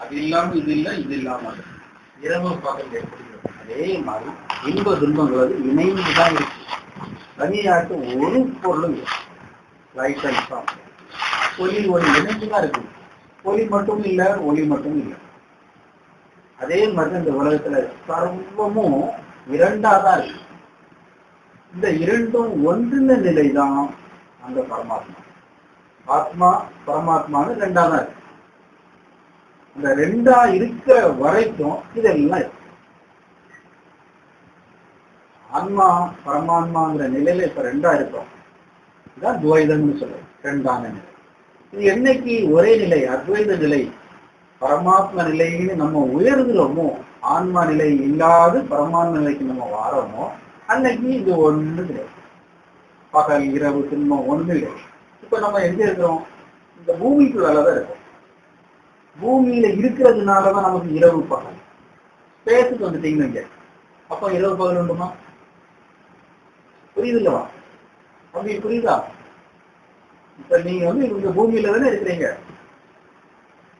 அது இல்லாம இது இல்லை, இது இல்லாம அது. இரவு பகல் எப்படி இருக்கும்? அதே மாதிரி இன்ப துன்பங்கள் வந்து இணைந்துதான் இருக்கு. தனியாட்டு ஒரு பொருளும் இல்லை. லைட் அண்ட் சவுண்ட், ஒலி ஒளி இணைந்துதான் இருக்கு. ஒலி மட்டும் இல்லை, ஒளி மட்டும் இல்லை. அதே மாதிரி இந்த உலகத்துல சர்வமும் இரண்டாதான் இருக்கு. இந்த இரண்டும் ஒன்றின நிலைதான் அந்த பரமாத்மா. ஆத்மா பரமாத்மான்னு ரெண்டாதான் இருக்கு. இந்த ரெண்டா இருக்கிற வரைக்கும் இதெல்லாம் இருக்கு. ஆன்மா பரமாத்மாங்கிற நிலையில இப்ப ரெண்டா இருக்கும். இதுதான் துவைதம்னு சொல்றது, ரெண்டான நிலை. இது என்னைக்கு ஒரே நிலை அத்வைத நிலை பரமாத்மா நிலைன்னு நம்ம உயர்கிறோமோ, ஆன்மா நிலை இல்லாது பரமாத்மா நிலைக்கு நம்ம வாரோமோ, அன்னைக்கு இது ஒண்ணு கிடையாது. பகல் இரவு துன்பம் ஒண்ணு கிடையாது. இப்ப நம்ம எங்க இருக்கிறோம்? இந்த பூமிக்குள்ளதான் இருக்கோம். பூமியில இருக்கிறதுனாலதான் நமக்கு இரவு பகல். ஸ்பேஸுக்கு வந்துட்டீங்க, அப்ப இரவு பகல் உண்டுமா? புரியுது இல்லவா? அப்படி புரியுதா? இப்ப நீங்க வந்து இந்த பூமியில தானே இருக்கிறீங்க.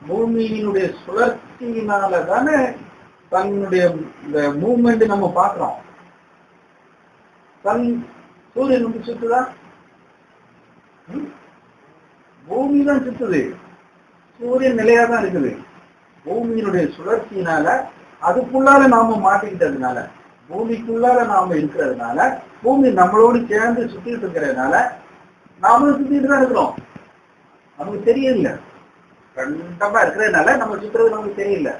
பூமியினுடைய சுழற்சியினால தானே தன்னுடைய இந்த மூவ்மெண்ட் நம்ம பார்க்கிறோம். சூரியன் வந்து சுத்துதா? பூமி தான் சுத்துது, சூரியன் நிலையா தான் இருக்குது. பூமியினுடைய சுழற்சியினால அதுக்குள்ளால நாம மாட்டிக்கிட்டதுனால, பூமிக்குள்ளால நாம இருக்கிறதுனால, பூமி நம்மளோடு சேர்ந்து சுத்திட்டு இருக்கிறதுனால நாமளும் சுத்திட்டு தான் இருக்கிறோம். நமக்கு தெரியல, கண்டமா இருக்கிறதுனால நம்ம சுத்துறது நமக்கு தெரியல.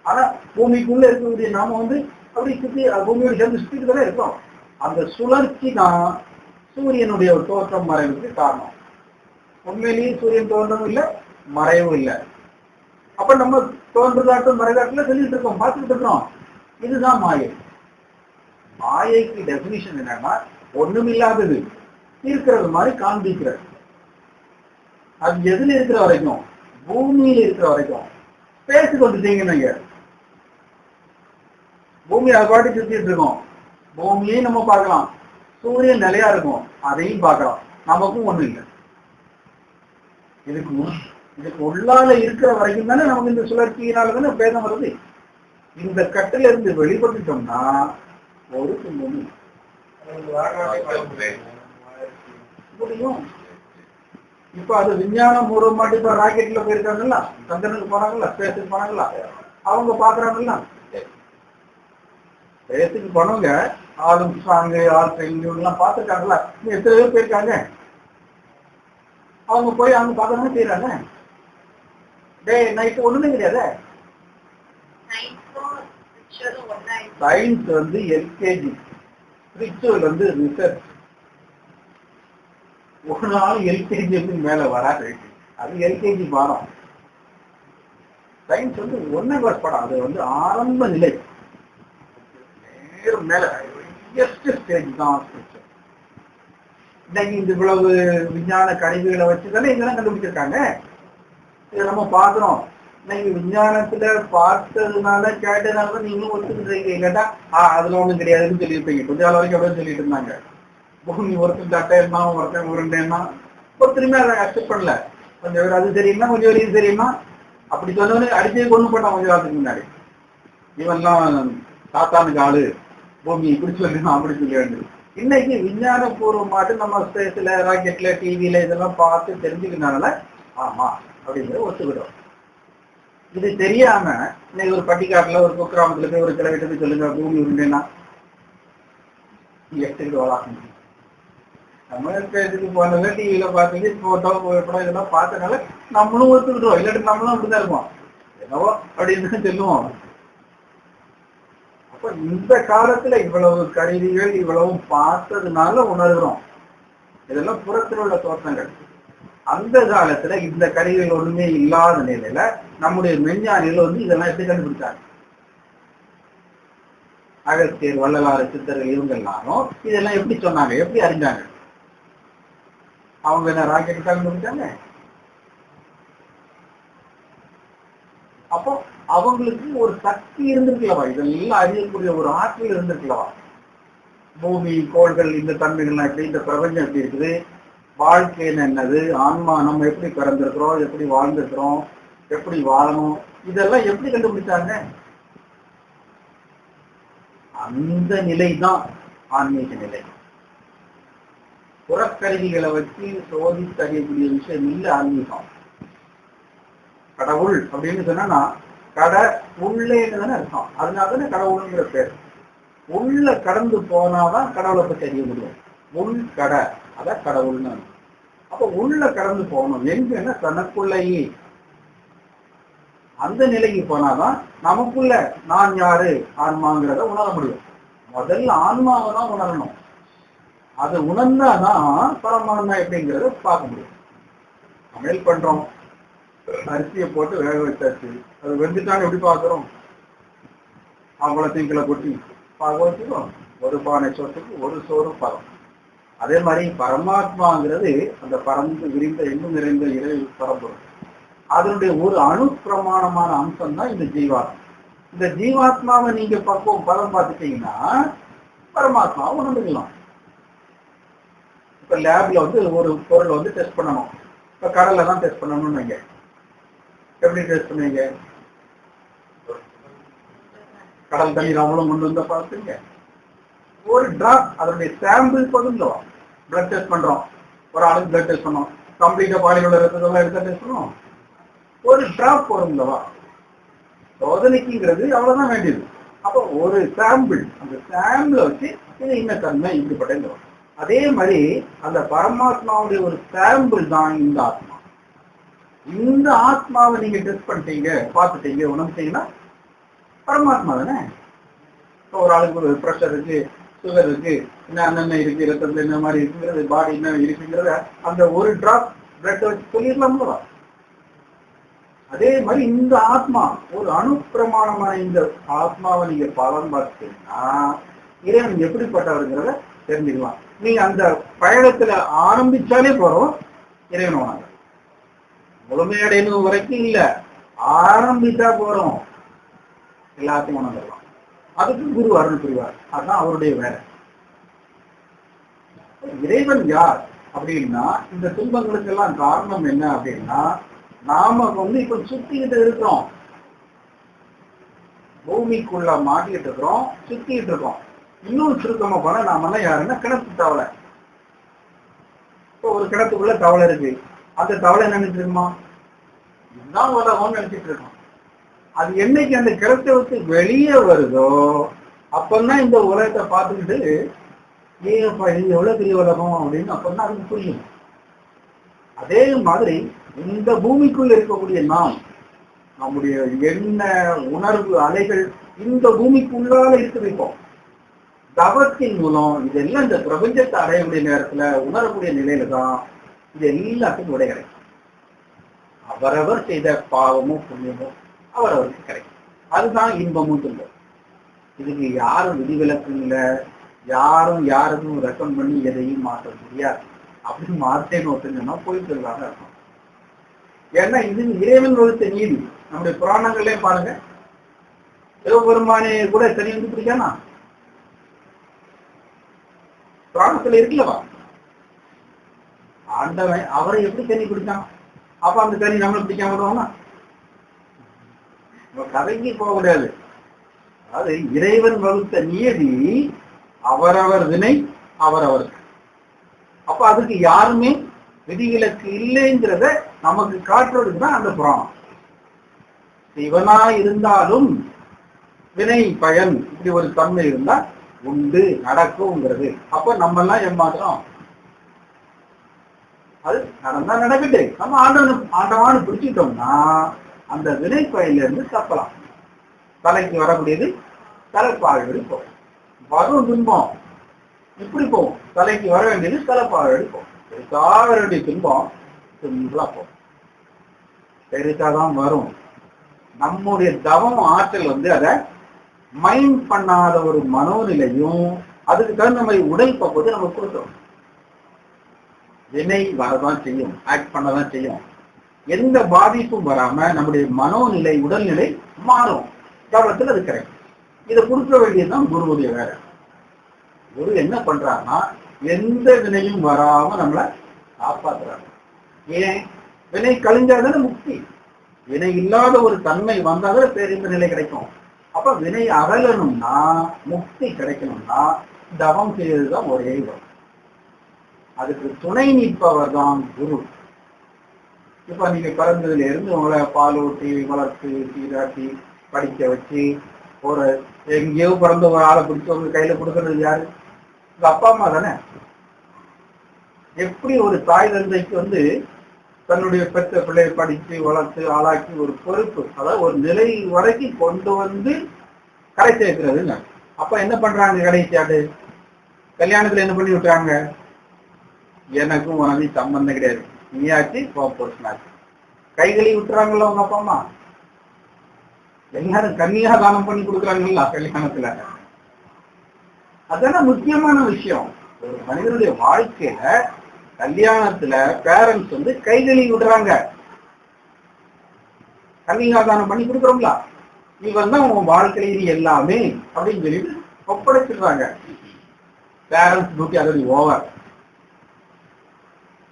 ஆனா பூமிக்குள்ள இருக்கக்கூடிய நாம வந்து அப்படி சுத்தி பூமியோடு சேர்ந்து சுத்திட்டு தானே இருக்கிறோம். அந்த சுழற்சி தான் சூரியனுடைய தோற்றம் மறைவுக்கு காரணம். உண்மையிலேயே சூரியன் தோன்றவும் இல்லை, மறைவும் இல்லை. அப்ப நம்ம தோன்றுதாட்டும் மறைதாட்டுல சொல்லிட்டு இருக்கோம், பார்த்துட்டு இருக்கிறோம். இதுதான் மாயை. மாயைக்கு டெபினிஷன் என்னன்னா, ஒண்ணுமில்லாதது இருக்கிறது மாதிரி காண்பிக்கிறது. அது எதுல இருக்கிற வரைக்கும்? பூமியில இருக்கிற வரைக்கும். ஸ்பேஸுக்கு வந்துட்டீங்க, பூமி அது பாட்டி சுத்திட்டு இருக்கோம். பூமியையும் நம்ம பார்க்கலாம், சூரியன் நிலையா இருக்கும், அதையும் பார்க்கலாம். நமக்கும் ஒண்ணும் இல்லை. இதுக்கு உள்ளால இருக்கிற வரைக்கும் தானே நமக்கு இந்த சுழற்சியினால தானே பேதம் வருது. இந்த கட்டில இருந்து வெளிப்பட்டுட்டோம்னா ஒரு துன்பமும் முடியும். இப்ப அது விஞ்ஞானம் பூர்வமாட்டு இப்ப ராக்கெட்ல போயிருக்காங்கல்ல, சந்திரனுக்கு போனாங்கல்ல, ஸ்பேஸுக்கு போனாங்களா, அவங்க பாக்குறாங்கல்ல. ஸ்பேஸுக்கு போனவங்க ஆல்ம்ஸ்ட்ராங், ஆல்ட்ரின் எல்லாம் பார்த்துருக்காங்கல்ல. எத்தனை பேர் போயிருக்காங்க? அவங்க போய் அவங்க பார்க்கணும் செய்யறாங்க. நைட்டு ஒண்ணுமே கிடையாது. சயின்ஸ் வந்து எல்கேஜி, ஸ்பிரிச்சுவல் வந்து ரிசர்ச். ஒரு நாள் எல்கேஜி மேல வராது, அது எல்கேஜி பாடம். சயின்ஸ் வந்து ஒன்னாம் கிளாஸ் பாடம். அது வந்து ஆரம்ப நிலை, நேரம் மேல ஸ்டேஜ் தான். இன்னைக்கு இந்த இவ்வளவு விஞ்ஞான கருவிகளை வச்சுதானே இதெல்லாம் கண்டுபிடிச்சிருக்காங்க. இதை நம்ம பாக்குறோம். இன்னைக்கு விஞ்ஞானத்துல பார்த்ததுனால கேட்டதுனால நீங்களும் ஒத்துக்கிட்டு கேட்டா அதுல ஒண்ணும் கிடையாதுன்னு சொல்லியிருப்பீங்க. கொஞ்ச நாள் வரைக்கும் அப்படின்னு சொல்லிட்டு இருந்தாங்க. பூமி ஒருத்தன் தட்டை இருந்தான், ஒருத்தன் உருண்டேன்னா ஒருத்தருமே அதை அக்செப்ட் பண்ணல. கொஞ்சம் பேர் அது சரியுமா, கொஞ்சம் வரையும் சரியுமா அப்படி சொன்னவனு அடிச்சே கொண்டு போட்டான் கொஞ்ச காலத்துக்கு முன்னாடி. இவன்லாம் சாத்தானுக்கு ஆளு, பூமி இப்படி சொல்லிடணும் அப்படி சொல்லி வேண்டியது. இன்னைக்கு விஞ்ஞான பூர்வமாட்டு நம்ம ஸ்பேஸ்ல, ராக்கெட்ல, டிவில இதெல்லாம் பார்த்து தெரிஞ்சுக்கிறதுனால ஆமா அப்படிங்கிறத ஒத்துக்கிட்டோம். இது தெரியாம இன்னைக்கு ஒரு பட்டிக்காட்டுல ஒரு குக்கிராமத்துல போய் ஒரு கிளவிட்டு சொல்லுங்க பூமி உருண்டேன்னா எடுத்துக்கிட்டு வராங்க. நம்ம ஸ்பேஸுக்கு போனது டிவியில பார்த்துட்டு போட்டோ புகைப்படம் இதெல்லாம் பார்த்தனால நம்மளும் ஒத்துக்கிட்டோம். இல்லாட்டி நம்மளும் அப்படிதான் இருப்போம், என்னவோ அப்படின்னு சொல்லுவோம். அப்ப இந்த காலத்துல இவ்வளவு கருவிகள் இவ்வளவும் பார்த்ததுனால உணர்கிறோம். இதெல்லாம் புறத்தில் உள்ள தோற்றங்கள். அந்த காலத்துல இந்த கருவிகள் ஒண்ணுமே இல்லாத நிலையில நம்முடைய மெஞ்ஞானிகள் வந்து இதெல்லாம் எப்படி கண்டுபிடிச்சாங்க? அகஸ்தியர், வள்ளலாறு, சித்தர்கள் இவங்க எல்லாரும் இதெல்லாம் எப்படி சொன்னாங்க, எப்படி அறிஞ்சாங்க? அவங்க என்ன ராக்கெட் கண்டுபிடிச்சாங்க? அப்போ அவங்களுக்கு ஒரு சக்தி இருந்திருக்கலவா, இதெல்லாம் அறியக்கூடிய ஒரு ஆற்றல் இருந்திருக்கலவா? பூமி, கோள்கள், இந்த தன்மைகள்லாம் எப்படி, இந்த பிரபஞ்சம் எப்படி இருக்குது, வாழ்க்கைன்னு என்னது, ஆன்மா நம்ம எப்படி பிறந்திருக்கிறோம், எப்படி வாழ்ந்திருக்கிறோம், எப்படி வாழணும், இதெல்லாம் எப்படி கண்டுபிடிச்சாங்க? அந்த நிலைதான் ஆன்மீக நிலை. புறக்கருவிகளை வச்சு சோதித்து அறியக்கூடிய விஷயம் இல்லை ஆன்மீகம். கடவுள் அப்படின்னு சொன்னா கடை உள்ளேன்னு தானே அர்த்தம். அதனால தானே கடவுளுங்கிற பேர். உள்ள கடந்து போனாதான் கடவுளை பற்றி அறிய முடியும். உள் கடை அதான் கடவுள்னு. அப்ப உள்ள கடந்து போகணும். எங்கன்னா தனக்குள்ளேயே அந்த நிலைக்கு போனாதான் நமக்குள்ள நான் யாரு ஆன்மாங்கிறத உணர முடியும். முதல்ல ஆன்மாவை தான் உணரணும். அது உணர்ந்தாதான் பரமான்மா எப்படிங்கிறத பார்க்க முடியும். சமையல் பண்றோம், அரிசியை போட்டு வேக வச்சாச்சு, அது வெந்துட்டான்னு எப்படி பார்க்கிறோம்? அவங்கள தீங்கில கொட்டி பார்க்க வச்சுக்கிறோம். ஒரு பானை சோற்றுக்கு ஒரு சோறு பரம். அதே மாதிரி பரமாத்மாங்கிறது அந்த பறந்து விரிந்த எங்கும் நிறைந்த இறை பரம்பொருள். அதனுடைய ஒரு அணு பிரமாணமான அம்சம் தான் இந்த ஜீவாத்மா. இந்த ஜீவாத்மாவை நீங்க பக்குவம் பதம் பார்த்துட்டீங்கன்னா பரமாத்மாவை உணர்ந்துக்கலாம். இப்ப லேப்ல ஒரு பொருள் டெஸ்ட் பண்ணணும். இப்ப கடல்ல தான் டெஸ்ட் பண்ணணும்னு வைங்க. எப்படி டெஸ்ட் பண்ணுவீங்க? கடல் தண்ணீர் அவ்வளவு கொண்டு வந்தா பார்த்துங்க. ஒரு டிராப் அதனுடைய சாம்பிள் பகுதியில் பிளட் டெஸ்ட் பண்றோம். ஒரு ஆளுக்கு பிளட் டெஸ்ட் பண்ணோம். கம்ப்ளீட்டா பாலியில் உள்ள ரத்தத்தெல்லாம் எடுத்து டெஸ்ட் பண்ணுவோம். ஒரு டிராப் வரும்லவா? சோதனைக்குங்கிறது அவ்வளவுதான் வேண்டியது. அப்போ ஒரு சாம்பிள், அந்த சாம்பிளை வச்சு இது இன்ன தன்மை இப்படிப்பட்ட. அதே மாதிரி அந்த பரமாத்மாவுடைய ஒரு சாம்பிள் தான் இந்த ஆத்மா. இந்த ஆத்மாவை நீங்க டெஸ்ட் பண்ணிட்டீங்க, பார்த்துட்டீங்க, உணர்ந்தீங்கன்னா பரமாத்மா தானே. இப்போ ஒரு ஆளுக்கு ஒரு ப்ரெஷர் இருக்கு, சுகர் இருக்கு, என்ன இருக்கு, ரத்தத்துல என்ன மாதிரி இருக்குங்கிறது, பாடி என்ன இருக்குங்கிறத அந்த ஒரு டிராப் பிளட் வச்சு சொல்லிடலாம்ல. அதே மாதிரி இந்த ஆத்மா ஒரு அணுப்பிரமாணமான இந்த ஆத்மாவை நீங்க பலன் பார்த்தீங்கன்னா இறைவன் எப்படிப்பட்டவருங்கிறத தெரிஞ்சுக்கலாம். நீங்க அந்த பயணத்துல ஆரம்பிச்சாலே போறோம் இறைவன் உணர்வு. முழுமையடையணும் வரைக்கும் இல்ல, ஆரம்பிச்சா போறோம் எல்லாத்தையும் உணர்ந்துடலாம். அதுக்கு குரு அருள் புரிவார். அதுதான் அவருடைய வேலை. இறைவன் யார் அப்படின்னா இந்த துன்பங்களுக்கு எல்லாம் காரணம் என்ன அப்படின்னா நாம இப்ப சுத்திக்கிட்டு இருக்கிறோம், பூமிக்குள்ள மாட்டிக்கிட்டு இருக்கிறோம், சுத்திக்கிட்டு இருக்கோம். இன்னும் சுருக்கமா போனா நாமெல்லாம் யாருன்னா கிணத்து தவளை. இப்போ ஒரு கிணத்துக்குள்ள தவளை இருக்கு. அந்த தவளை என்ன நினைச்சிருக்குமா? இதுதான் உலகம்னு நினைச்சிட்டு இருக்கோம். அது என்னைக்கு அந்த கிணத்தை விட்டு வெளியே வருதோ அப்பதான் இந்த உலகத்தை பார்த்துக்கிட்டு ஏப்பா இது எவ்வளவு பெரிய உலகம் அப்படின்னு அப்பதான் அதுக்கு புரியும். அதே மாதிரி இந்த பூமிக்குள்ள இருக்கக்கூடிய நாம், நம்முடைய எண்ண உணர்வு அலைகள் இந்த பூமிக்குள்ளால இருக்கு வைப்போம். தவத்தின் மூலம் இதெல்லாம் இந்த பிரபஞ்சத்தை அடையக்கூடிய நேரத்துல உணரக்கூடிய நிலையில தான் இது எல்லாத்துக்கும் விடை கிடைக்கும். அவரவர் செய்த பாவமும் புண்ணியமும் அவரவருக்கு கிடைக்கும். அதுதான் இன்பமும் துன்பம். இதுக்கு யாரும் விதிவிலக்கு இல்லை. யாரும் யாருக்கும் ரெக்கமெண்ட் பண்ணி எதையும் மாற்ற முடியாது. அப்படி மாற்றேன்னு ஒருத்தங்கன்னா போயிட்டு இருக்காங்க இருக்கும். ஏன்னா இது இறைவன் வகுத்த நீதி. நம்முடைய புராணங்கள்லயும் பாருங்க, சிவபெருமானே கூட சனி பிடிக்கானா? புராணத்துல இருக்குல்லவா? ஆண்டவன் அவரை எப்படி சனி பிடிச்சான்? அப்ப அந்த சனி நம்மளை பிடிக்காம விடுவானா? கதைக்கு போக முடியாது. அதாவது இறைவன் வகுத்த நியதி அவரவர் வினை அவரவருக்கு. அப்ப அதுக்கு யாருமே விதிவிலக்கு இல்லைங்கிறத நமக்கு காட்டுறதுக்கு தான் அந்த புராணம். சிவனா இருந்தாலும் வினை பயன் இப்படி ஒரு தன்மை இருந்தா உண்டு நடக்கும்ங்கிறது. அப்ப நம்ம எல்லாம் ஏமாத்திரம் அது நடந்தா நடக்கட்டு. நம்ம ஆண்டவான்னு பிடிச்சிட்டோம்னா அந்த வினை பயன்ல இருந்து தப்பலாம். தலைக்கு வரக்கூடியது தலைப்பாழடி போகும். வரும் துன்பம் இப்படி போகும். தலைக்கு வர வேண்டியது தலைப்பாழடி போகும். பெருசாக வர வேண்டிய துன்பம் சிம்பிளா போகும். பெருசாதான் வரும். நம்முடைய தவம் ஆற்றல் அதை மைண்ட் பண்ணாத ஒரு மனோநிலையும் அதுக்கு தகுந்த மாதிரி உடல் பக்குவத்தை நம்ம கொடுத்தோம். வினை வரதான் செய்யும், ஆக்ட் பண்ணதான் செய்யும். எந்த பாதிப்பும் வராம நம்முடைய மனோநிலை உடல்நிலை மாறும். தவத்தில் அது கிடைக்கும். இதை கொடுக்க வேண்டியதுதான் குருவுடைய வேலை. குரு என்ன பண்றாருன்னா எந்த வினையும் வராம நம்மளை காப்பாத்துறாங்க. ஏன்? வினை கழிஞ்சாதானே முக்தி. வினை இல்லாத ஒரு தன்மை வந்தாதான் பேரின்ப நிலை கிடைக்கும். அப்ப வினை அகலணும்னா, முக்தி கிடைக்கணும்னா தவம் செய்வதுதான் ஒரே வழி. அதுக்கு துணை நிற்பவர் தான் குரு. இப்ப நீங்க பிறந்ததுல இருந்து உங்களை பாலூட்டி வளர்த்து சீராட்டி படிக்க வச்சு ஒரு எங்கேயோ பிறந்த ஒரு ஆளை பிடிச்சி உங்க கையில கொடுக்கறது யாரு? உங்க அப்பா அம்மா தானே. எப்படி ஒரு தாய் தந்தைக்கு தன்னுடைய பெற்ற பிள்ளையை படித்து வளர்த்து ஆளாக்கி ஒரு பொறுப்பு, அதாவது ஒரு நிலை வரைக்கும் கொண்டு வந்து கடை சேர்க்கிறதுங்க. அப்ப என்ன பண்றாங்க கடைசியாடு? கல்யாணத்துல என்ன பண்ணி விட்டுறாங்க? எனக்கும் உனக்கு சம்பந்தம் கிடையாது, நீயாச்சு போர்ஷனாச்சு. கை கழுவி விட்டுறாங்கல்ல உங்க அப்பா அம்மா. எல்லாரும் கன்னியா தானம் பண்ணி கொடுக்குறாங்கல்ல கல்யாணத்துல. அதெல்லாம் முக்கியமான விஷயம். ஒரு மனிதனுடைய வாழ்க்கையில கல்யாணத்துல பேரண்ட்ஸ் கை கழுவி விடுறாங்க. கன்னியாதானம் பண்ணி கொடுக்குறோம்ல, இவன் தான் உன் வாழ்க்கையில எல்லாமே அப்படின்னு சொல்லிட்டு ஒப்படைச்சிடுறாங்க. பேரண்ட்ஸ் டியூட்டி அதோட ஓவர்.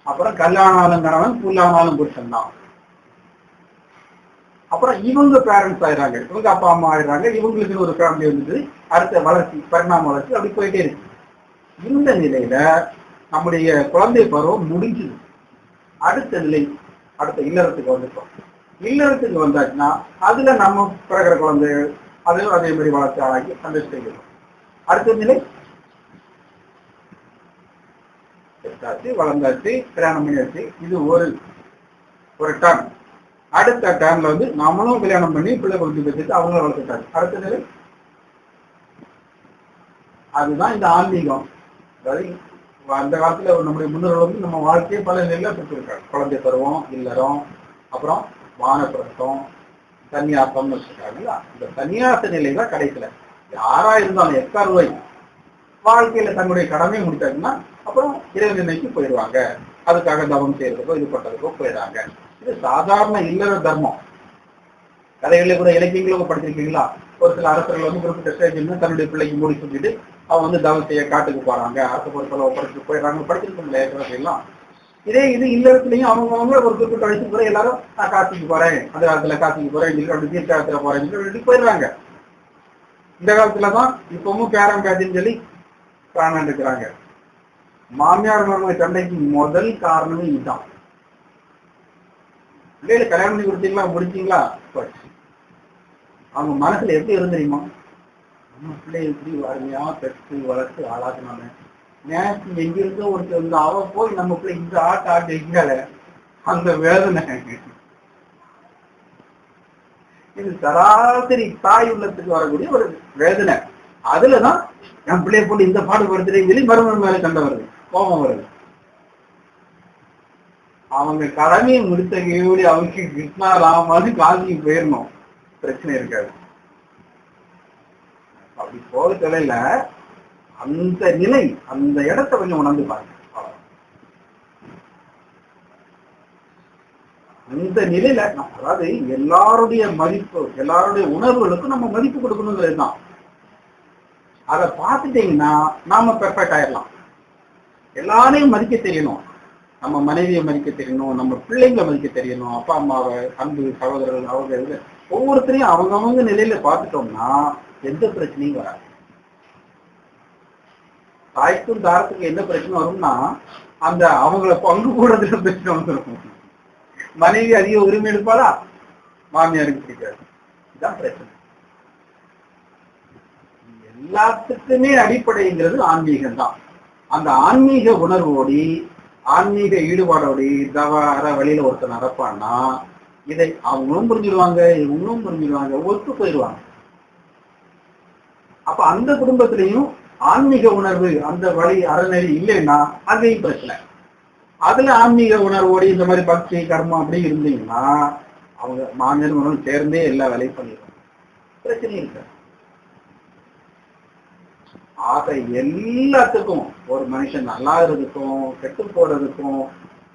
அப்புறம் கல்யாணம் கணவன், புல்லானாலும் புருஷன் தான். அப்புறம் இவங்க பேரண்ட்ஸ் ஆயிடுறாங்க, இவங்க அப்பா அம்மா ஆயிடுறாங்க, இவங்களுக்கு ஒரு ஃபேமிலி வந்துட்டு அடுத்த வளர்ச்சி, பரிணாம வளர்ச்சி அப்படி போயிட்டே இருக்கு. இந்த நிலையில நம்முடைய குழந்தை பருவம் முடிஞ்சுது. அடுத்த நிலை, அடுத்த இல்லறத்துக்கு வந்துட்டோம். இல்லறத்துக்கு வந்தாச்சுன்னா அதுல நம்ம பிறகுற குழந்தைகள் அதையும் அதே மாதிரி வளர்ச்சி ஆகி சந்தோஷம். அடுத்த நிலை எடுத்தாச்சு, வளர்ந்தாச்சு, கல்யாணம் பண்ணியாச்சு. இது ஒரு டர்ன். அடுத்த டர்ன்ல நம்மளும் கல்யாணம் பண்ணி பிள்ளை குழந்தை வச்சுட்டு அவங்களும் வளர்த்துட்டாங்க. அடுத்த நிலை அதுதான் இந்த ஆன்மீகம். அதாவது அந்த காலத்துல நம்முடைய முன்னோர்கள் நம்ம வாழ்க்கையை பல நிலையில பெற்றிருக்காங்க. குழந்தை பருவம், இல்லறம், அப்புறம் வானப்பிரஸ்தம், சன்னியாசம்னு வச்சிருக்காங்க. இந்த சன்னியாச நிலை தான் கடைசியில யாரா இருந்தாலும் எக்கார்வாய் வாழ்க்கையில தன்னுடைய கடமையை முடிச்சாச்சுன்னா அப்புறம் இறைவன் நிலைக்கு போயிடுவாங்க. அதுக்காக தவம் செய்யறதுக்கோ இது பண்றதுக்கோ போயிடுறாங்க. இது சாதாரண இல்லற தர்மம். கதைகளில் கூட இலக்கியங்களும் படிச்சிருக்கீங்களா? ஒரு சில அரசர்கள் குறிப்பிட்ட ஸ்டேஜ் தன்னுடைய பிள்ளைக்கு மூடி சொல்லிட்டு அவங்க தவம் செய்ய காட்டுக்கு போறாங்க, அரசு பொருட்களை ஒப்படைச்சிட்டு போயிடுறாங்க. படிச்சிருக்கோம் எல்லாம். இதே இது இல்லறத்துலயும் அவங்க ஒரு குறிப்பிட்ட வயசுக்கு கூட எல்லாரும் நான் காசிக்கு போறேன், அந்த காலத்துல காசிக்கு போறேன், அப்படி தீர்க்காலத்துல போறேன்னு சொல்லி போயிடுறாங்க. இந்த காலத்துலதான் இப்பவும் பேரம் பேத்தின்னு சொல்லி பிராணம் இருக்கிறாங்க. மாமியார் மருமக சண்டைக்கு முதல் காரணமே இதுதான். பிள்ளைகளை கல்யாணம் பண்ணி கொடுத்தீங்களா, முடிச்சீங்களா? அவங்க மனசுல எப்படி இருந்துருமா? நம்ம பிள்ளைய எப்படி அருமையா பெற்று வளர்த்து ஆளாக்குனாங்க. நேற்று எங்கிருந்தோ ஒருத்தர் அவ போய் நம்ம பிள்ளை இந்த ஆட்டு எங்கால அந்த வேதனை. இது சராசரி தாய் உள்ளத்துக்கு வரக்கூடிய ஒரு வேதனை. அதுலதான் என் பிள்ளைய போட்டு இந்த பாடுபடுத்துறேன்னு சொல்லி மருமகன் மேல சண்டை வருது, கோபம் வருது. அவங்க கடமையை முடித்த கேள்வி அவங்க கிருஷ்ணா ராமான்னு காசிக்கு போயிடணும், பிரச்சனை இருக்காது. அப்படி போக தொலைல அந்த நிலை, அந்த இடத்தை கொஞ்சம் உணர்ந்து பாருங்க. அந்த நிலையில அதாவது எல்லாருடைய மதிப்பு, எல்லாருடைய உணர்வுகளுக்கும் நம்ம மதிப்பு கொடுக்கணுங்கிறது தான். அதை பார்த்துட்டீங்கன்னா நாம பெர்ஃபெக்ட் ஆயிடலாம். எல்லாரையும் மதிக்க தெரியணும். நம்ம மனைவியை மதிக்க தெரியணும், நம்ம பிள்ளைங்களை மதிக்க தெரியணும், அப்பா அம்மாவை, அன்பு சகோதரர்கள், அவங்க ஒவ்வொருத்தரையும் அவங்கவங்க நிலையில பார்த்துட்டோம்னா எந்த பிரச்சனையும் வராது. தாய்க்கும் தாரத்துக்கு என்ன பிரச்சனை வரும்னா அந்த அவங்கள பங்கு கூடத்துல பிரச்சனை வந்துடும். மனைவி அதிக உரிமை எடுப்பாளா, மாமியாருக்கு பிடிக்காது. இதுதான் பிரச்சனை. எல்லாத்துக்குமே அடிப்படைங்கிறது ஆன்மீகம் தான். அந்த ஆன்மீக உணர்வோடி, ஆன்மீக ஈடுபாடோடி தவற வழியில ஒருத்தர் நடப்பான்னா இதை அவங்களும் புரிஞ்சிடுவாங்க, இவங்களும் புரிஞ்சிடுவாங்க, ஒத்து போயிடுவாங்க. அப்ப அந்த குடும்பத்திலையும் ஆன்மீக உணர்வு, அந்த வழி அறநெறி இல்லைன்னா அங்கேயும் பிரச்சனை. அதுல ஆன்மீக உணர்வோடு இந்த மாதிரி பக்தி கர்மம் அப்படி இருந்தீங்கன்னா அவங்க மாமியார் உணர்வு சேர்ந்தே எல்லா வேலையும் பண்ணிடுவாங்க, பிரச்சனை இருக்க. ஆக எல்லாத்துக்கும், ஒரு மனுஷன் நல்லா இருக்கிறதுக்கும் கெட்டு போறதுக்கும்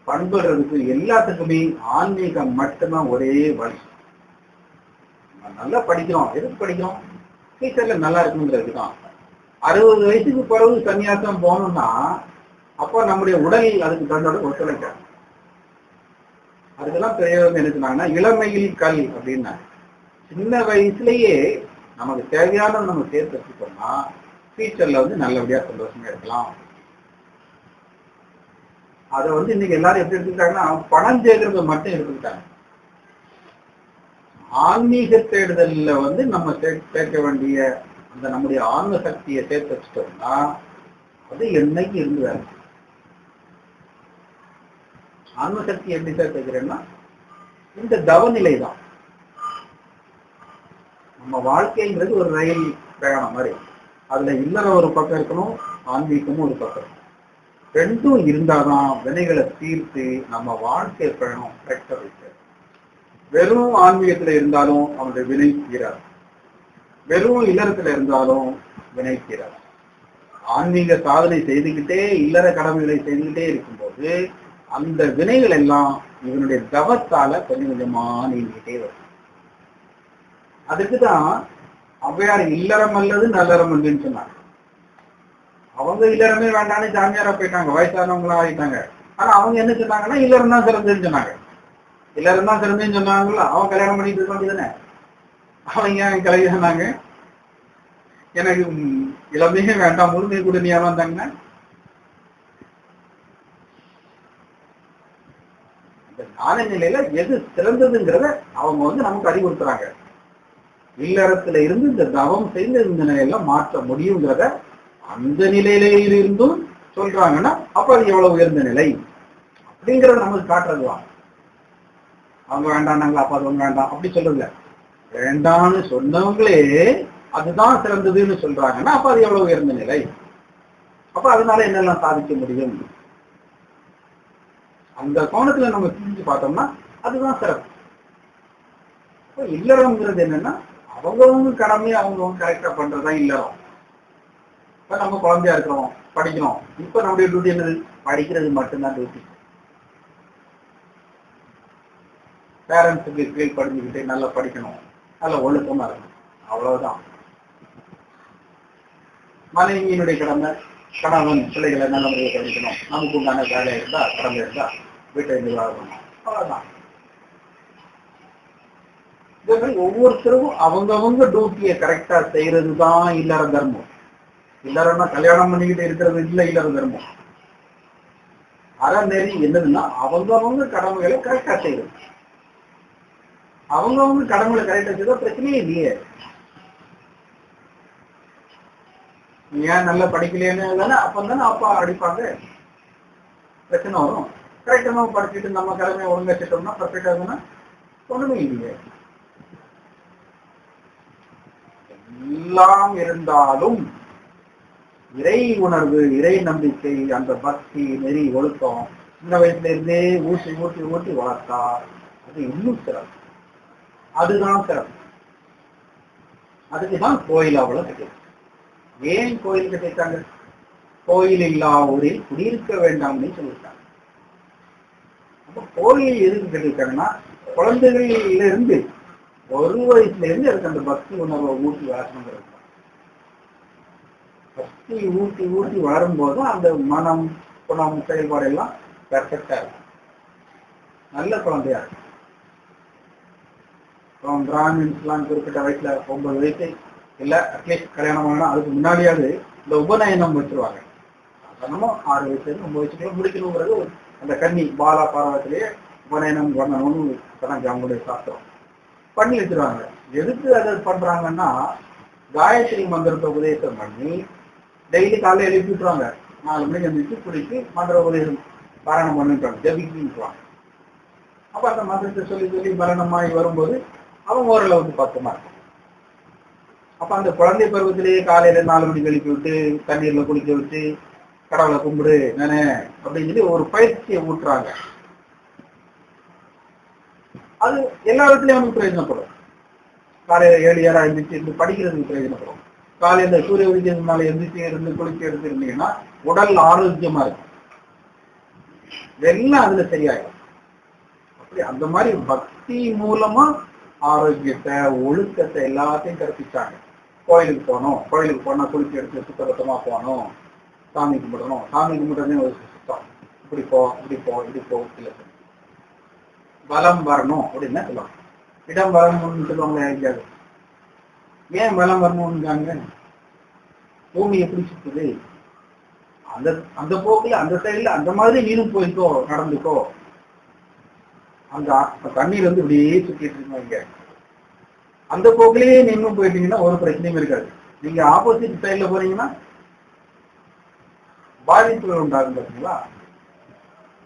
பண்படுறதுக்கும் எல்லாத்துக்குமே ஆன்மீகம் மட்டும்தான் ஒரே வழி. நல்லா படிக்கிறோம், எதுக்கு படிக்கிறோம்? ஃபியூச்சர்ல நல்லா இருக்குங்கிறதுக்கு தான். 60 வயசுக்கு பிறகு சன்னியாசம் போகணும்னா அப்போ நம்முடைய உடல் அதுக்கு தன்னோட ஒத்துழைக்க. அதுக்கெல்லாம் பெரியவங்க என்ன சொன்னாங்கன்னா இளமையில் கல் அப்படின்னா சின்ன வயசுலயே நமக்கு தேவையான நம்ம சேர்த்து வச்சுட்டோம்னா ஃபியூச்சர்ல வந்து நல்லபடியா சந்தோஷமா இருக்கலாம். அதை வந்து இன்னைக்கு எல்லாரும் எப்படி எடுத்துக்கிட்டாங்கன்னா பணம் சேர்க்கறது மட்டும் எடுத்துக்கிட்டாங்க. ஆன்மீக தேடுதல்ல வந்து நம்ம சேர்க்க வேண்டிய அந்த நம்முடைய ஆன்ம சக்தியை சேர்த்து வச்சுட்டோம்னா அது என்னைக்கு இருந்து வேலை. ஆன்ம சக்தி எப்படி சேர்த்து வைக்கிறேன்னா இந்த தவநிலை தான். நம்ம வாழ்க்கைங்கிறது ஒரு ரயில் பிரயாணம் மாதிரி. அதுல இல்லற ஒரு பக்கம் இருக்கணும், ஆன்மீகமும் ஒரு பக்கம் இருக்கணும். ரெண்டும் இருந்தாதான் வினைகளை தீர்த்து நம்ம வாழ்க்கை பயணம் கரெக்டா வைக்க. வெறும் ஆன்மீகத்துல இருந்தாலும் அவனுடைய வினை தீராது, வெறும் இல்லறத்துல இருந்தாலும் வினை தீராது. ஆன்மீக சாதனை செய்துக்கிட்டே இல்லற கடமைகளை செய்துக்கிட்டே இருக்கும்போது அந்த வினைகள் எல்லாம் இவனுடைய தவத்தால கொஞ்சம் கொஞ்சமா நீங்கிட்டே வரும். அதுக்குதான் ஔவையார் இல்லறம் அல்லது நல்லறம் அல்லன்னு சொன்னாங்க. அவங்க இல்லறமே வேண்டாம்னு ஜாமியாரா போயிட்டாங்க, வயசானவங்களா ஆயிட்டாங்க. ஆனா அவங்க என்ன சொன்னாங்கன்னா இல்லறம் தான் சிறந்ததுன்னு சொன்னாங்க. இல்லறம் தான் சிறந்ததுன்னு சொன்னாங்களா, அவன் கல்யாணம் பண்ணிட்டு இருக்க வேண்டியதானே. அவங்க ஏன் கிளவி சொன்னாங்க, எனக்கு இளமையே வேண்டாம் முழுமையை கூட நீ வந்தாங்கன்னா அந்த ஞான நிலையில எது சிறந்ததுங்கிறத அவங்க வந்து நமக்கு அறிவுறுத்துறாங்க. இல்லறத்துல இருந்து இந்த தவம் செய்து இந்த நிலையில மாற்ற முடியுங்கிறத அந்த நிலையிலிருந்தும் சொல்றாங்கன்னா அப்ப அது எவ்வளவு உயர்ந்த நிலை அப்படிங்கறத நமக்கு காட்டுறதுதான். அவங்க வேண்டாம்னாங்களா அப்ப அது வேண்டாம் அப்படி சொல்றதுல, வேண்டாம்னு சொன்னவங்களே அதுதான் சிறந்ததுன்னு சொல்றாங்கன்னா அப்ப அது எவ்வளவு உயர்ந்த நிலை. அப்ப அதனால என்னெல்லாம் சாதிக்க முடியும், அந்த கோணத்துல நம்ம சிந்திச்சு பார்த்தோம்னா அதுதான் சிறப்பு. அப்ப இல்லறம்ங்கிறது என்னன்னா அவங்கவுங்க கடமையை அவங்கவுங்க கரெக்டா பண்றதுதான் இல்லறம். இப்ப நம்ம குழந்தையா இருக்கிறோம், படிக்கிறோம். இப்ப நம்முடைய டியூட்டி என்னது, படிக்கிறது மட்டும்தான் டியூட்டி. பேரண்ட்ஸுக்கு கீழ் படிச்சுக்கிட்டு நல்லா படிக்கணும், நல்ல ஒழுக்கமா இருக்கணும், அவ்வளவுதான். மனைவியினுடைய கடமை கணவன் பிள்ளைகளை நல்ல முறையை படிக்கணும், நமக்கு உண்டான வேலை இருந்தா கடமை இருந்தா வீட்டை நிர்வாகம், அவ்வளவுதான். இதே மாதிரி ஒவ்வொருத்தரும் அவங்கவுங்க டியூட்டியை கரெக்டா செய்யறதுதான் இல்லற தர்மம். இல்லறம்னா கல்யாணம் பண்ணிக்கிட்டு இருக்கிறது இல்லை இல்லற தர்மம். அறநெறி என்னதுன்னா அவங்கவுங்க கடமைகளை கரெக்டா செய்யறது. அவங்கவுங்க கடமைகளை கரெக்டா செய்தா பிரச்சனையே இல்லையே. ஏன் நல்லா படிக்கலையேன்னு தானே அப்பந்தானே அப்பா அடிப்பாங்க, பிரச்சனை வரும். கரெக்டா படிச்சுட்டு நம்ம கடமையை ஒழுங்கா செட்டோம்னா பர்ஃபெக்டா இருக்குன்னா ஒண்ணுமே இல்லையே. எல்லாம் இருந்தாலும் இறை உணர்வு, இறை நம்பிக்கை, அந்த பக்தி, நெறி, ஒழுக்கம் சின்ன வயசுல இருந்தே ஊட்டி ஊட்டி ஊட்டி வளர்த்தா அது இன்னும் சிறப்பு. அதுதான் சிறப்பு. அதுக்குதான் கோயில் அவ்வளவு கட்டிருக்கு. ஏன் கோயில் கட்டிருக்காங்க? கோயில் இல்லா ஊரில் குடியிருக்க வேண்டாம்னு சொல்லியிருக்காங்க. அப்ப கோயில் எதுக்கு கட்டிருக்காங்கன்னா குழந்தைகள்ல இருந்து ஒரு வயசுல இருந்து அதுக்கு அந்த பக்தி உணர்வை ஊட்டி வளர்க்கணுங்கிறது. பக்தி ஊட்டி ஊட்டி வரும்போது அந்த மனம் குணம் செயல்பாடு எல்லாம் பெர்ஃபெக்டா இருக்கும், நல்ல குழந்தையா இருக்கும். பிராமின்ஸ் எல்லாம் குறிப்பிட்ட வயசுல 9 வயசு இல்ல அட்லீஸ்ட் கல்யாணம் ஆகணும், அதுக்கு முன்னாடியாவது இந்த உபநயனம் வச்சிருவாங்க. சாதாரணமா 6 வயசுல 9 வயசுக்குள்ள முடிக்கணுங்கிறது அந்த கன்னி பாலா பாரவத்திலேயே உபநயனம் பண்ணணும்னு அவங்களுடைய சாஸ்திரம் பண்ணி வச்சிருவாங்க. எதுக்கு அதை பண்றாங்கன்னா காயத்ரி மந்திரத்தை உபதேசம் பண்ணி டெய்லி காலையில் எழுப்பி விட்டுருவாங்க. 4 மணிக்கு எழுந்திரிச்சு குடிச்சு மந்திர உபதேசம் பாராயணம் பண்ணிட்டுவாங்க, ஜபிக்குவாங்க. அப்ப அந்த மந்திரத்தை சொல்லி சொல்லி மரணமாகி வரும்போது அவங்க ஓரளவுக்கு பக்கமா இருக்கும். அப்ப அந்த குழந்தை பருவத்திலேயே காலையில 4 மணிக்கு எழுப்பி விட்டு தண்ணீர்ல குளிக்க விட்டு கடவுளை கும்பிடு நானே அப்படின்னு சொல்லி ஒரு பயிற்சியை ஊட்டுறாங்க. அது எல்லா இடத்துலயும் அவனுக்கு பிரயோஜனப்படும். காலையில 7 எழுந்திரிச்சு இருந்து படிக்கிறதுக்கு பிரயோஜனப்படும். காலையில சூரிய உதயத்தினால எந்திரிச்சு இருந்து குளிச்சு எடுத்துருந்தீங்கன்னா உடல் ஆரோக்கியமா இருக்கும், எல்லாம் அதுல சரியாயிடும். அப்படி அந்த மாதிரி பக்தி மூலமா ஆரோக்கியத்தை ஒழுக்கத்தை எல்லாத்தையும் கற்பிச்சாங்க. கோயிலுக்கு போகணும், கோயிலுக்கு போனா குளிச்சு எடுத்து சுத்தபத்தமா போகணும், சாமி கும்பிடணும், சாமி கும்பிடுறதே ஒரு சுத்தம், இப்படி போ இப்படி போ இப்படி போ. இல்லை வலம் வரணும் அப்படின்னு சொல்லுவாங்க. இடம் வரணும்னு சொல்லுவாங்களே எங்கேயாவது. ஏன் வலம் வரணும்னுக்காங்க? பூமி எப்படி சுத்துது, அந்த அந்த போக்குல அந்த சைடுல அந்த மாதிரி நீரும் போயிக்கோ, நடந்துக்கோ. அந்த தண்ணீர் வந்து இப்படியே சுத்திட்டு இருக்கீங்க. அந்த போக்கிலேயே நீங்களும் போயிட்டீங்கன்னா ஒரு பிரச்சனையும் இருக்காது. நீங்க ஆப்போசிட் சைட்ல போறீங்கன்னா பாதிப்புகள் உண்டாகும். பார்த்தீங்களா?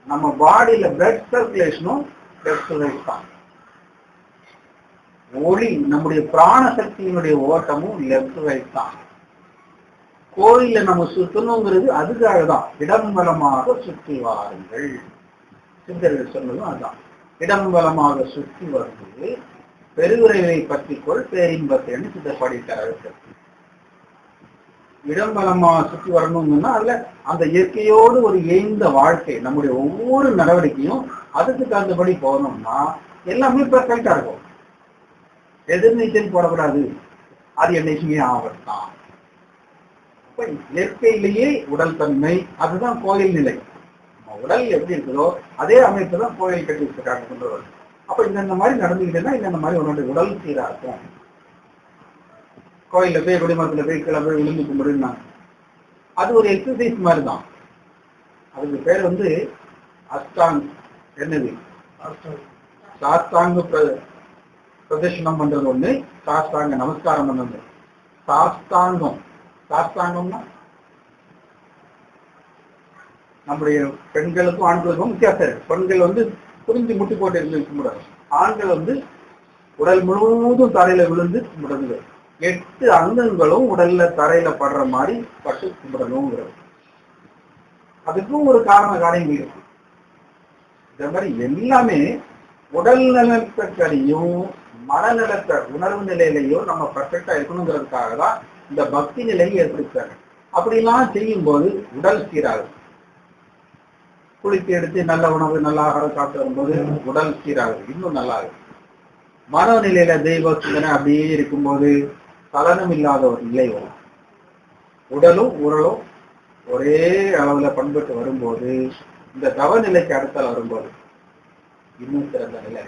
நம்ம பாடியில பிளட் சர்க்குலேஷனும் லெஃப்ட் டு ரைட் தான். ஒளி நம்முடைய பிராண சக்தியினுடைய ஓட்டமும் லெஃப்ட் டு ரைட் தான். கோயில நம்ம சுத்தணுங்கிறது அதுக்காக தான். இடம் வலமாக சுற்றி வாருங்கள். சித்தர்கள் சொன்னதும் அதுதான். இடம் வலமாக சுற்றி வருவது பெருவிரைவை பற்றிக்கொள் பேரின்பத்தேன்னு சித்தர் பாடிட்டார். இடம் வலமாக சுற்றி வரணும்னா அதுல அந்த இயற்கையோடு ஒரு இயந்த வாழ்க்கை, நம்முடைய ஒவ்வொரு நடவடிக்கையும் அதுக்கு தகுந்தபடி போகணும்னா எல்லாமே பெர்ஃபெக்டா இருக்கும். எதிர்நீச்சல் போடக்கூடாது, அது என்னைக்குமே ஆபத்தான். இயற்கையிலேயே உடல் தன்மை அதுதான் கோயில் நிலை. உடல் எப்படி இருக்குதோ அதே அமைப்பு தான் கோயில் கட்டி வச்சிருக்காங்க கொண்டு வருது. அப்ப இந்த மாதிரி நடந்துக்கிட்டேன்னா இந்த மாதிரி உன்னுடைய உடல் சீரா இருக்கும். கோயில்ல போய் குடிமரத்துல போய் கீழே போய் விழுந்து கும்பிடுனாங்க, அது ஒரு எக்ஸசைஸ் மாதிரி தான். அதுக்கு பேர் வந்து அஷ்டாங் என்னது சாஸ்தாங்க பிரதர்ஷனம் பண்றது ஒண்ணு, சாஸ்தாங்க நமஸ்காரம் பண்றது. சாஸ்தாங்கம், சாஸ்தாங்கம்னா நம்முடைய பெண்களுக்கும் ஆண்களுக்கும் வித்தியாசம் இருக்கு. பெண்கள் வந்து புரிஞ்சு முட்டி போட்டு இருந்து கும்பிடுறாங்க. ஆண்கள் வந்து உடல் முழுவதும் தரையில விழுந்து கும்பிடுறது. 8 அங்கங்களும் உடல்ல தரையில படுற மாதிரி பட்டு கும்பிடணுங்கிறது. அதுக்கும் ஒரு காரணங்கள் இருக்கு. இந்த மாதிரி எல்லாமே உடல் நலத்தையும் மனநலத்தை உணர்வு நிலையிலையும் நம்ம பர்ஃபெக்டா இருக்கணுங்கிறதுக்காக தான் இந்த பக்தி நிலையை ஏற்படுத்தாங்க. அப்படிலாம் செய்யும் போது உடல் சீராகும். குளித்து எடுத்து நல்ல உணவு நல்ல ஆகாரம் சாப்பிட்டு வரும்போது உடல் சீராகுது, இன்னும் நல்லா இருக்கு. மனநிலையில தெய்வ சிந்தனை அப்படியே இருக்கும்போது சலனம் இல்லாத ஒரு நிலை வரும். உடலும் உடலும் ஒரே அளவுல பண்பட்டு வரும்போது இந்த தவநிலைக்கு அடுத்தால் வரும்போது இன்னும் சிறந்த நிலை.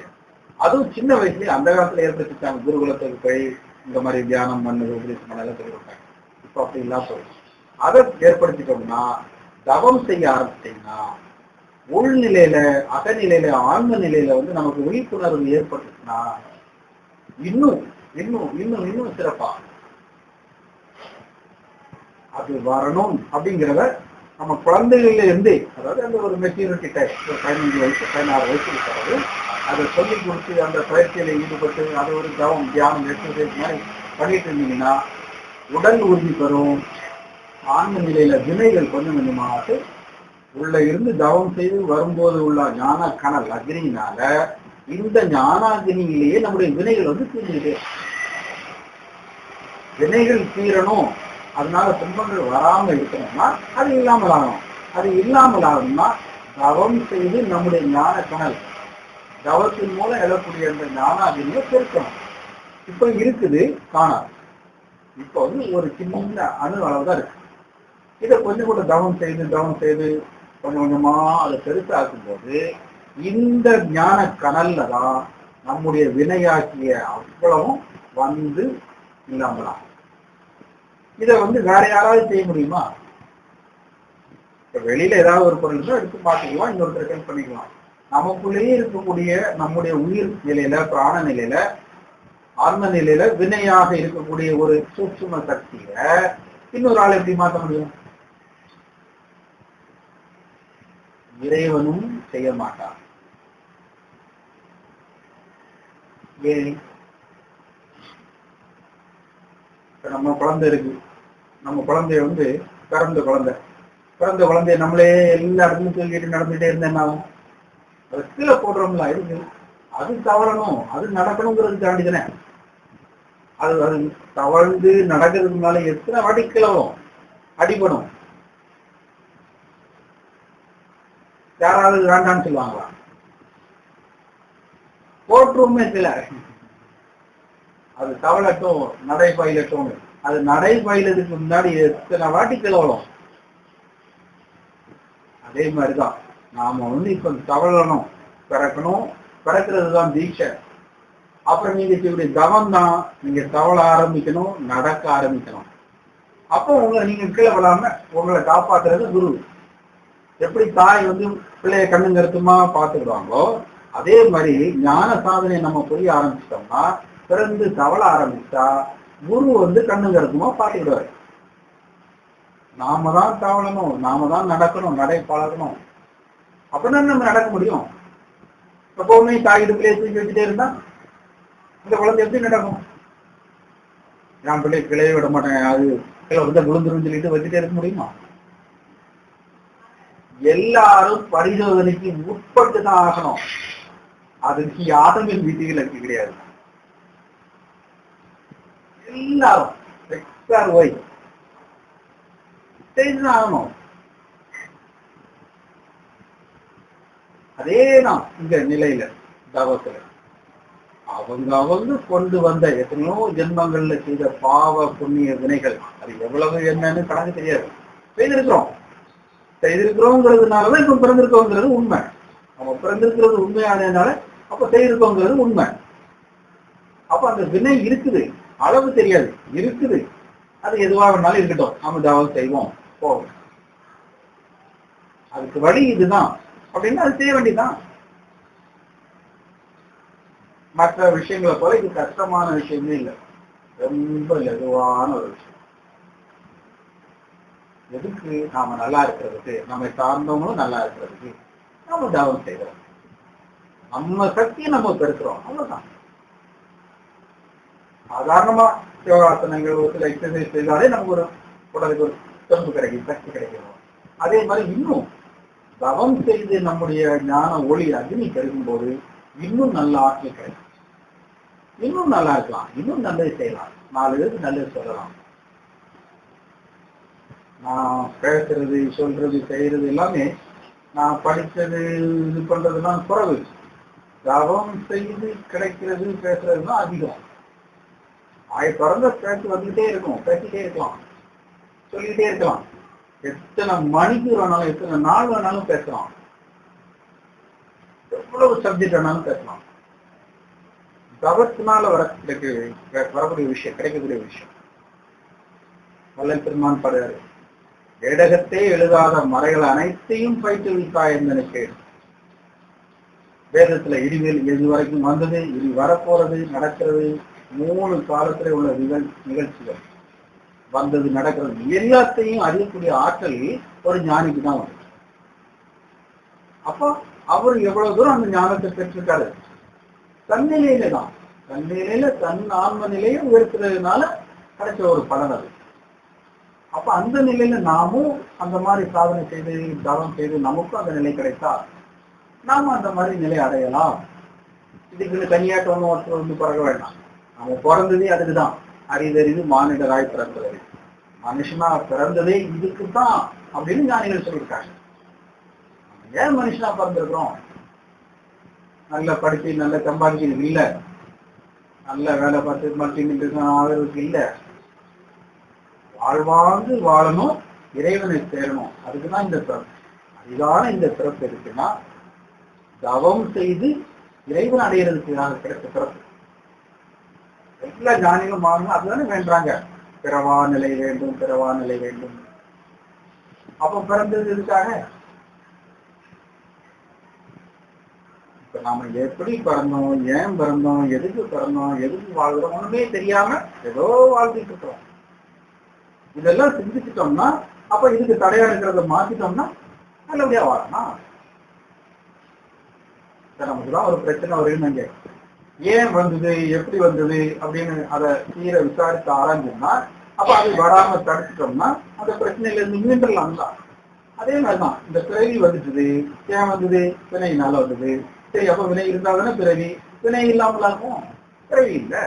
அதுவும் சின்ன வயசுலயே அந்த காலத்துல ஏற்படுத்திட்டாங்க. குருகுலத்துக்கு போய் இந்த மாதிரி தியானம் பண்ணது உபதேசம் பண்ணலாம் சொல்லி கொடுத்தாங்க. இப்ப அப்படி இல்லாம போயிடும். அதை ஏற்படுத்திட்டோம்னா தவம் செய்ய ஆரம்பிச்சீங்கன்னா உள்நிலையில அகநிலையில ஆன்ம நிலையில வந்து நமக்கு விழிப்புணர்வு ஏற்பட்டுச்சுன்னா இன்னும் இன்னும் இன்னும் இன்னும் சிறப்பா அது வரணும். அப்படிங்கிறத நம்ம குழந்தைகள்ல இருந்தே, அதாவது அந்த ஒரு மெச்சூரிட்டி டைம், ஒரு 15 வயசு 16 வயசுக்கு பிறகு அதை சொல்லிக் கொடுத்து அந்த பயிற்சியில ஈடுபட்டு அதை ஒரு தவம் தியானம் எக்ஸசைஸ் மாதிரி பண்ணிட்டு இருந்தீங்கன்னா உடல் உறுதி பெறும். ஆன்ம நிலையில வினைகள் கொஞ்சம் கொஞ்சமாக உள்ள இருந்து தவம் செய்து வரும்போது உள்ள ஞான கனல் அக்னியினால இந்த ஞானாகினியிலேயே நம்முடைய வினைகள் வந்து தீர்ந்துட்டு, வினைகள் தீரணும், அதனால துன்பங்கள் வராம இருக்கணும்னா அது இல்லாமல் ஆகணும். அது இல்லாமல் ஆகணும்னா தவம் செய்து நம்முடைய ஞான கனல் தவத்தின் மூலம் எழக்கூடிய அந்த ஞானாகினியை பெருக்கணும். இப்ப இருக்குது காணாது. இப்ப வந்து ஒரு சின்ன அணு அளவு தான் இருக்கு. இதை கொஞ்சம் கூட தவம் செய்து கொஞ்சம் கொஞ்சமா அதை பெருசாக்கும் போது இந்த ஞான கனல்ல தான் நம்முடைய வினையாக்கிய அவ்வளவும் வந்து இல்லாமலாம். இதை வந்து வேற யாராவது செய்ய முடியுமா? இப்ப வெளியில ஏதாவது ஒரு பொருள் தான் எடுத்து பார்த்துக்கலாம், இன்னொருத்தர் ஹெல்ப் பண்ணிக்கலாம். நமக்குள்ளேயே இருக்கக்கூடிய நம்முடைய உயிர் நிலையில பிராண நிலையில ஆன்ம நிலையில வினையாக இருக்கக்கூடிய ஒரு சூட்சும சக்திய இன்னொரு ஆள் எப்படி மாற்ற முடியும்? இறைவனும் செய்ய மாட்டான். ஏன்? நம்ம குழந்தை இருக்கு, நம்ம குழந்தைய வந்து பிறந்த குழந்தைய நம்மளே எல்லா இடத்துலையும் தூக்கிட்டு நடந்துட்டே இருந்தா என்ன ஆகும்? அது கீழே போடுறோம்ல இருக்கு, அது தவறணும், அது நடக்கணுங்கிறது தாண்டிதானே. அது அது தவழ்ந்து நடக்கிறதுக்கு மேல எத்தனை வாட்டி கிளவும் அடிபடும். யாராவது வேண்டான்னு சொல்லுவாங்களா? போட்டுருமே சில, அது தவளட்டும் நடை பயிலட்டும், அது நடை பயிலதுக்கு முன்னாடி எத்தனை வாட்டி கிளவலும். அதே மாதிரிதான் நாம வந்து இப்ப தவழணும், பிறக்கணும், பிறக்கிறது தான் தீட்சை. அப்புறம் நீங்க இப்படி தவம் தான், நீங்க தவள ஆரம்பிக்கணும், நடக்க ஆரம்பிக்கணும். அப்போ நீங்க கீழே விடாம உங்களை காப்பாத்துறது குரு. எப்படி தாய் பிள்ளைய கண்ணு கருத்துமா பார்த்துக்கிடுவாங்களோ, அதே மாதிரி ஞான சாதனை நம்ம புரிய ஆரம்பிச்சிட்டோம்னா, பிறந்து தவள ஆரம்பிச்சா குரு கண்ணு கருத்துமா பார்த்துக்கிடுவாரு. நாம தான் தவளணும், நாம தான் நடக்கணும், நடை பழகணும். அப்பதான் நம்ம நடக்க முடியும். எப்பவுமே தாய் இடுப்பிலே தூக்கி வச்சுட்டே இருந்தா இந்த குழந்தை எப்படி நடக்கும்? நான் பிள்ளை கிளைய விட மாட்டேன், அது விழுந்துரும் சொல்லிட்டு வச்சுட்டே இருக்க முடியுமா? எல்லாரும் பரிசோதனைக்கு உட்பட்டு தான் ஆகணும். அதுக்கு யாருமே விதிவிலக்கு கிடையாது. எல்லாரும் செய்துதான் ஆகணும். அதேதான் இங்க நிலையில தவத்துல அவங்க கொண்டு வந்த எத்தனையோ ஜென்மங்கள்ல செய்த பாவ புண்ணிய வினைகள், அது எவ்வளவு என்னன்னு கணக்கு தெரியாது. செய்திருக்கிறோங்கிறதுனாலதான் இப்ப பிறந்திருக்கோங்கிறது உண்மை. நம்ம பிறந்திருக்கிறது உண்மையானதுனால அப்ப செய்திருக்கோங்கிறது உண்மை. அப்ப அந்த வினை இருக்குது, அளவு தெரியாது, இருக்குது. அது எதுவாக இருந்தாலும் இருக்கட்டும், நம்ம தவம் செய்வோம் போவோம். அதுக்கு வழி இதுதான் அப்படின்னு அது செய்ய வேண்டியதுதான். மற்ற விஷயங்களை போல இது கஷ்டமான விஷயமே இல்லை, ரொம்ப லகுவான ஒரு விஷயம். எதுக்கு? நாம நல்லா இருக்கிறதுக்கு, நம்ம சார்ந்தவங்களும் நல்லா இருக்கிறதுக்கு நாம தவம் செய்யறோம். நம்ம சக்தியை நம்ம பெருக்கிறோம், அவ்வளவுதான். சாதாரணமா யோகாசனங்கள் ஒரு சில எக்ஸசைஸ் செய்தாலே நமக்கு ஒரு உடலுக்கு ஒரு தெம்பு கிடைக்கும், சக்தி கிடைக்கும். அதே மாதிரி இன்னும் தவம் செய்து நம்முடைய ஞான ஒளி அக்னி கிடைக்கும் போது இன்னும் நல்ல ஆற்றல் கிடைக்கும், இன்னும் நல்லா இருக்கலாம், இன்னும் நல்லது செய்யலாம், 4 பேருக்கு நல்லது சொல்லலாம். நான் பேசுறது, சொல்றது, செய்யறது எல்லாமே நான் படிச்சது, இது பண்றதுலாம் குறைவு. தவம் செய்து கிடைக்கிறது, பேசுறதுதான் அதிகம். பிறந்த பேச்சு வந்துகிட்டே இருக்கும், பேசிட்டே இருக்கலாம், சொல்லிக்கிட்டே இருக்கலாம். எத்தனை மணிக்கு வேணாலும், எத்தனை நாள் வேணாலும் பேசலாம், எவ்வளவு சப்ஜெக்ட் வேணாலும் பேசலாம். தவத்தினால வரக்கூடிய விஷயம், கிடைக்கக்கூடிய விஷயம். வள்ளல் பெருமான் பாடுறாரு, வேடகத்தே எழுதாத மறைகள் அனைத்தையும் பயிற்றுவித்தாய் என்பதற்கு. வேதத்துல இடிவேல் எது வரைக்கும் வந்தது, இனி வரப்போறது, நடக்கிறது, 3 காலத்துல உள்ள நிகழ்ச்சிகள் வந்தது, நடக்கிறது எல்லாத்தையும் அறியக்கூடிய ஆற்றல் ஒரு ஞானிக்கு தான் வரும். அப்போ அவர் எவ்வளவு தூரம் அந்த ஞானத்தை பெற்றிருக்காரு? தன்னிலையில தான், தன்னிலையில தன் ஆன்ம நிலையை உயர்த்துறதுனால கிடைச்ச ஒரு பலன் அது. அப்ப அந்த நிலையில நாமும் அந்த மாதிரி சாதனை செய்து தவம் செய்து நமக்கும் அந்த நிலை கிடைத்தா நாம அந்த மாதிரி நிலை அடையலாம். இதுக்கு தனியாட்டம் ஒருத்தர் பிறக்க வேண்டாம். நம்ம பிறந்ததே அதுக்குதான், அரிதறிது மானிடராய் பிறந்தது. மனுஷனா பிறந்ததே இதுக்குதான் அப்படின்னு ஞானிகள் சொல்லியிருக்காங்க. ஏன் மனுஷனா பிறந்திருக்கிறோம்? நல்ல படிச்சு நல்ல சம்பாதிக்கிறது இல்ல, நல்ல வேலை பார்த்து மல்டிமில்லியன் ஆகிறதுக்கு இல்ல, வாழ்வாங்கு வாழணும், இறைவனை சேரணும். அதுக்குதான் இந்த பிறப்பு. அதுதான இந்த பிறப்பு இருக்குன்னா தவம் செய்து இறைவன் அடைகிறதுக்காக கிடைச்ச பிறப்பு. எல்லா ஞானிகளும் மாறணும், அதுதானே வேண்டாங்க. பிறவா நிலை வேண்டும், பிறவா நிலை வேண்டும். அப்ப பிறந்தது இதுக்காக. இப்ப நாம எப்படி பிறந்தோம், ஏன் பிறந்தோம், எதுக்கு பிறந்தோம், எதுக்கு வாழ்கிறோம் ஒண்ணுமே தெரியாம ஏதோ வாழ்ந்துட்டு இருக்கிறோம். இதெல்லாம் சிந்திச்சிட்டோம்னா, அப்ப இதுக்கு தடையா இருக்கிறத மாத்திட்டோம்னா நல்லபடியா வாழலாம். நமக்குதான் ஒரு பிரச்சனை வருதுன்னு, ஏன் வந்தது, எப்படி வந்தது அப்படின்னு அதை தீர விசாரித்து ஆராய்ஞ்சோம்னா, அப்ப அதை வராம தடுத்துட்டோம்னா அந்த பிரச்சனையில இருந்து மீண்டலாம்ல. அதே மாதிரிதான் இந்த பிறவி வந்துட்டுது, ஏன் வந்தது? வினையினால வந்தது. சரி, அப்ப வினை இருந்தா தானே பிறவி. வினை இல்லாமலா இருக்கும்? பிறவி இல்லை,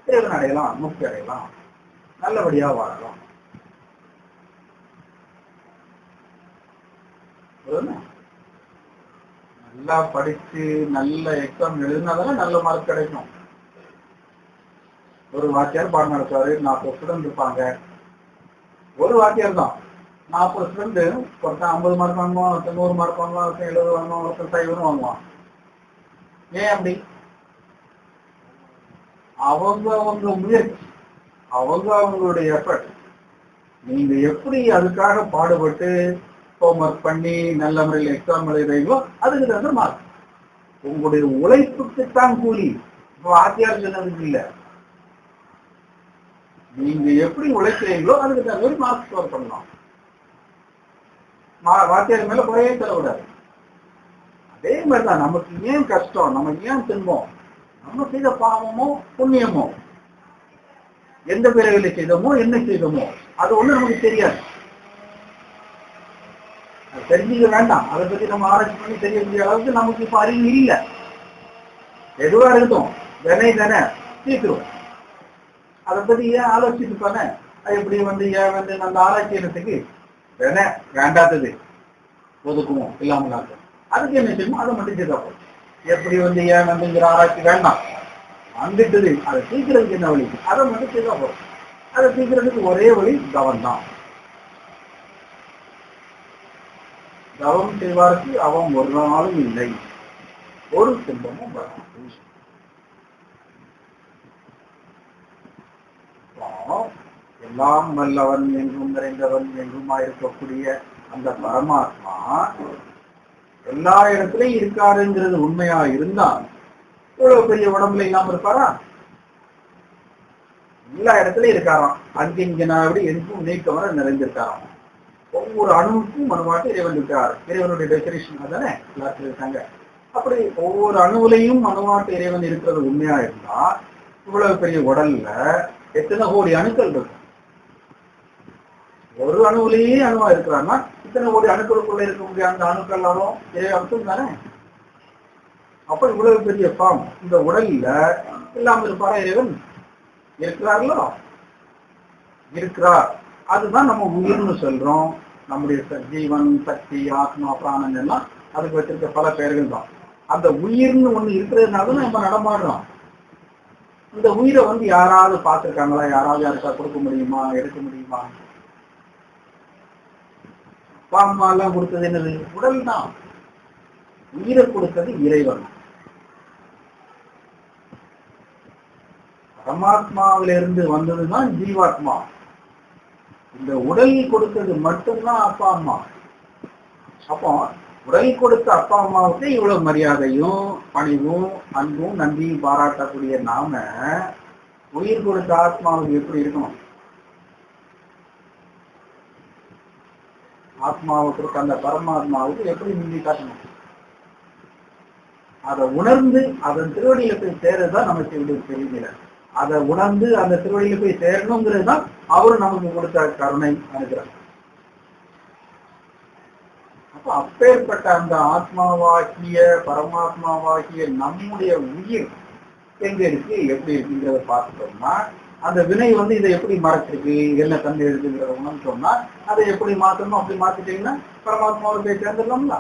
இறைவன் அடையலாம், முக்தி அடையலாம், நல்லபடியா வாழலாம். நல்லா படிச்சு நல்ல எக்ஸாம் எழுதினாதானே நல்ல மார்க் கிடைக்கும். ஒரு வாத்தியார் பாடம் நடத்துவாரு, 40 ஸ்டூடெண்ட் இருப்பாங்க. ஒரு வாத்தியார் தான் 40 ஸ்டூடெண்ட், ஒருத்தன் 50 மார்க் வாங்குவான், ஒருத்தன் 100 மார்க் வாங்குவான், ஒருத்தன் 70 வாங்குவான், ஒருத்தன் 50 வாங்குவான். ஏன் அப்படி? அவங்க முயற்சி, அவங்களுடைய எஃபர்ட். நீங்க எப்படி அதுக்காக பாடுபட்டு ஹோம்ஒர்க் பண்ணி நல்ல முறையில் எக்ஸாம் எழுதுறீங்களோ அதுக்கு தகுந்த மார்க். உங்களுடைய உழைப்புக்குத்தான் கூலி. இப்போ வாத்தியார் சொன்னதுக்கு இல்லை. நீங்க எப்படி உழைக்கிறீங்களோ அதுக்கு தகுந்த மார்க் ஸ்கோர் பண்ணலாம். வாத்தியார் மேல குறையே தரக்கூடாது. அதே மாதிரிதான் நமக்கு ஏன் கஷ்டம், நமக்கு ஏன் துன்பம், நம்ம செய்த பாவமோ புண்ணியமோ, எந்த பிறவில செய்தோமோ என்ன செய்தோமோ அது ஒண்ணு நமக்கு தெரியாது. தெரிஞ்சுக்க வேண்டாம். அதை பத்தி நம்ம ஆராய்ச்சி பண்ணி தெரியக்கூடிய அளவுக்கு நமக்கு இப்ப அறிவு இல்லை. எதுவா இருக்கட்டும் தானே சீக்கிரம் அதை பத்தி ஏன் ஆலோசிச்சு தானே எப்படி ஏன் அந்த ஆராய்ச்சி இடத்துக்கு வேண்டாதது ஒதுக்குவோம் இல்லாமல் அதுக்கு என்ன செய்யணும் அதை மட்டும் செய்தாப்போம். எப்படி ஏன் ஆராய்ச்சி வேண்டாம் வந்துட்டுது, அதை தீக்கிறதுக்கு என்ன வழி அதை மட்டும் செய்தா போதும். அதை தீக்கிறதுக்கு ஒரே வழி தவம் தான். தவம் செய்வாருக்கு அவன் ஒரு நாளும் இல்லை, ஒரு துன்பமும் வராது. எல்லாம் வல்லவன் என்றும் நிறைந்தவன் என்றுமா இருக்கக்கூடிய அந்த பரமாத்மா எல்லா இடத்துலயும் இருக்காருங்கிறது உண்மையா இருந்தால் இவ்வளவு பெரிய உடம்புல இல்லாம இருப்பாரா? எல்லா இடத்துலயும் இருக்காராம். அங்கிங்கனாவிட எதுக்கும் நீக்கவர நிறைந்திருக்காராம். ஒவ்வொரு அணுவுக்கும் அணுவாட்டு இறைவன் இருக்காரு. இறைவனுடைய டெபினிஷன் தானே எல்லாத்துல இருக்காங்க. அப்படி ஒவ்வொரு அணுவிலையும் அணுவாட்டு இறைவன் இருக்கிறது உண்மையா இருந்தா இவ்வளவு பெரிய உடல்ல எத்தனை கோடி அணுக்கள் இருக்கும்? ஒரு அணுவிலேயே அணுவா இருக்கிறான்னா இத்தனை கோடி அணுக்களுக்குள்ள இருக்கக்கூடிய அந்த அணுக்கள் எல்லாரும் இறைவன் தானே. அப்ப இவ்வளவு பெரிய பாம் இந்த உடல்ல இல்லாம இருப்பாரா? இறைவன் இருக்கிறார்களோ? இருக்கிறார். அதுதான் நம்ம உயிர்னு சொல்றோம். நம்முடைய ஜீவன், சக்தி, ஆத்மா, பிராணன் எல்லாம் அதுக்கு வச்சிருக்க பல பெயர்கள் தான். அந்த உயிர்னு ஒண்ணு இருக்கிறதுனால நம்ம நடமாடுறோம். இந்த உயிரை யாராவது பார்த்திருக்காங்களா? யாராவது யாருக்கா கொடுக்க முடியுமா, எடுக்க முடியுமா? அப்பா அம்மா எல்லாம் கொடுத்தது என்னது? உடல் தான். உயிரை கொடுத்தது இறைவன். பரமாத்மாவிலிருந்து வந்ததுதான் ஜீவாத்மா. இந்த உடல் கொடுத்தது மட்டும்தான் அப்பா அம்மா. அப்போ உடல் கொடுத்த அப்பா அம்மாவுக்கு இவ்வளவு மரியாதையும் பணிவும் அன்பும் நன்றியும் பாராட்டக்கூடிய நாம உயிர் கொடுத்த ஆத்மாவுக்கு எப்படி இருக்கணும்? ஆத்மாவை கொடுத்த அந்த பரமாத்மாவுக்கு எப்படி நன்றி காட்டணும்? அதை உணர்ந்து அதன் திருவடியில போய் சேரதான் நமக்கு தெரியல. அதை உணர்ந்து அந்த திருவடியில போய் சேரணுங்கிறது தான் அவரும் நமக்கு கொடுத்த கருணை அனுகிறார். அப்ப அப்பேற்பட்ட அந்த ஆத்மாவாகிய பரமாத்மாவாகிய நம்முடைய உயிர் எங்க இருக்கு, எப்படி இருக்குங்கிறத பார்த்துட்டோம்னா அந்த வினை இதை எப்படி மறைச்சிருக்கு, என்ன தன்மை இருக்குங்கிறத உணர்ந்தோம்னா அதை எப்படி மாற்றணும். அப்படி மாத்திட்டீங்கன்னா பரமாத்மாவோட போய் சேர்ந்துடலாம்ல.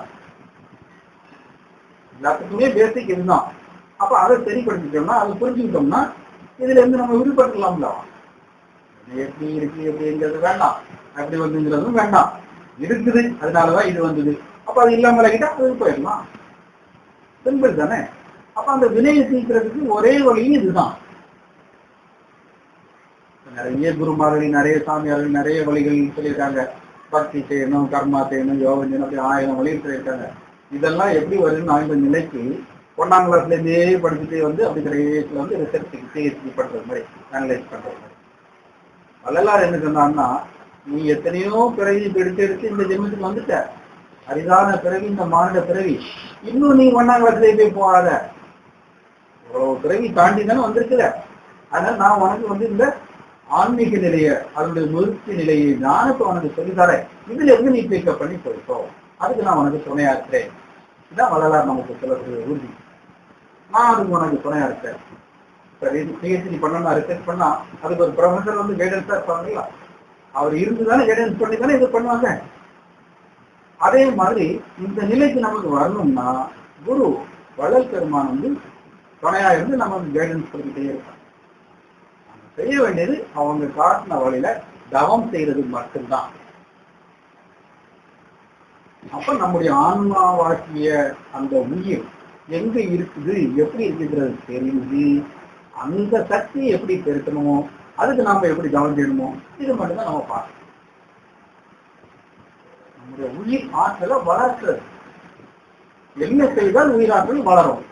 எல்லாத்துக்குமே பேசிக் இதுதான். அப்ப அதை சரிப்படுத்திட்டோம்னா அதை புரிஞ்சுக்கிட்டோம்னா இதுல இருந்து நம்ம விடுபட்டுலாம்ல. எப்படி இருக்கு எப்படிங்கிறது வேண்டாம், அப்படி வந்துங்கிறதும் வேண்டாம். இருக்குது அதனாலதான் இது வந்தது. அப்ப அது இல்லாம கிட்ட அது போயிடலாம். சிம்பிள் தானே. அப்ப அந்த வினையை தீர்க்கிறதுக்கு ஒரே வழியும் இதுதான். நிறைய குருமார்கள், நிறைய சாமியார்கள் நிறைய வழிகள் சொல்லியிருக்காங்க. பக்தி செய்யணும், கர்மா செய்யணும், யோகம் செய்யணும், அப்படி 1000 வழிகள் சொல்லியிருக்காங்க. இதெல்லாம் எப்படி வருதுன்னு ஆய்ந்த நிலைக்கு 1ஆம் கிளாஸ்ல இருந்தே படிச்சுட்டே அப்படி கடைசியில ரிசர்ச் பிஹெச்டி பண்றது மாதிரி அனலைஸ் பண்றது மாதிரி. வள்ளலார் என்ன சொன்னான்னா, நீ எத்தனையோ பிறவி எடுத்து இந்த ஜென்மத்துக்கு வந்துட்ட, அரிதான பிறவி, இந்த மாநில பிறவி, இன்னும் நீ 1ஆம் கிளாஸ்லயே போய் போகாத, இவ்வளவு பிறவி தாண்டி தானே வந்திருக்குற. அதனால நான் உனக்கு இந்த ஆன்மீக நிலையை, அதனுடைய முயற்சி நிலையை நான் இப்ப உனக்கு சொல்லித்தரேன். இதுல இருந்து நீ பிக்கப் பண்ணி போயிட்டோ, அதுக்கு நான் உனக்கு துணையா இருக்கிறேன். இதான் வள்ளலார் நமக்கு சொல்லக்கூடிய உறுதி. நான் அதுக்கு உனக்கு துணையா இருக்கேன். பிஹெச்டி பண்ணா, ரிசர்ச் பண்ணா அதுக்கு ஒரு ப்ரொஃபஸர் கைடன்ஸா இருப்பாங்களா? அவர் இருந்துதானே கைடன்ஸ் பண்ணி தானே இது பண்ணுவாங்க. அதே மாதிரி இந்த நிலைக்கு நமக்கு வரணும்னா குரு வள்ளல் பெருமான் துணையா இருந்து நமக்கு கைடன்ஸ் பண்ணிக்கிட்டே இருப்பாங்க. செய்ய வேண்டியது அவங்க காட்டின வழியில தவம் செய்யறது மட்டும்தான். அப்ப நம்முடைய ஆன்மாவாக்கிய அந்த உயிர் எங்க இருக்குது, எப்படி இருக்குங்கிறது தெரிஞ்சு அந்த சக்தியை எப்படி பெருக்கணுமோ, அதுக்கு நாம எப்படி கவனம் செய்யணுமோ, இது மட்டும்தான் நம்ம பார்க்கணும். நம்முடைய உயிர் ஆற்றலை வளர்க்கிறது, என்ன செய்தால் உயிராற்றல் வளரும்,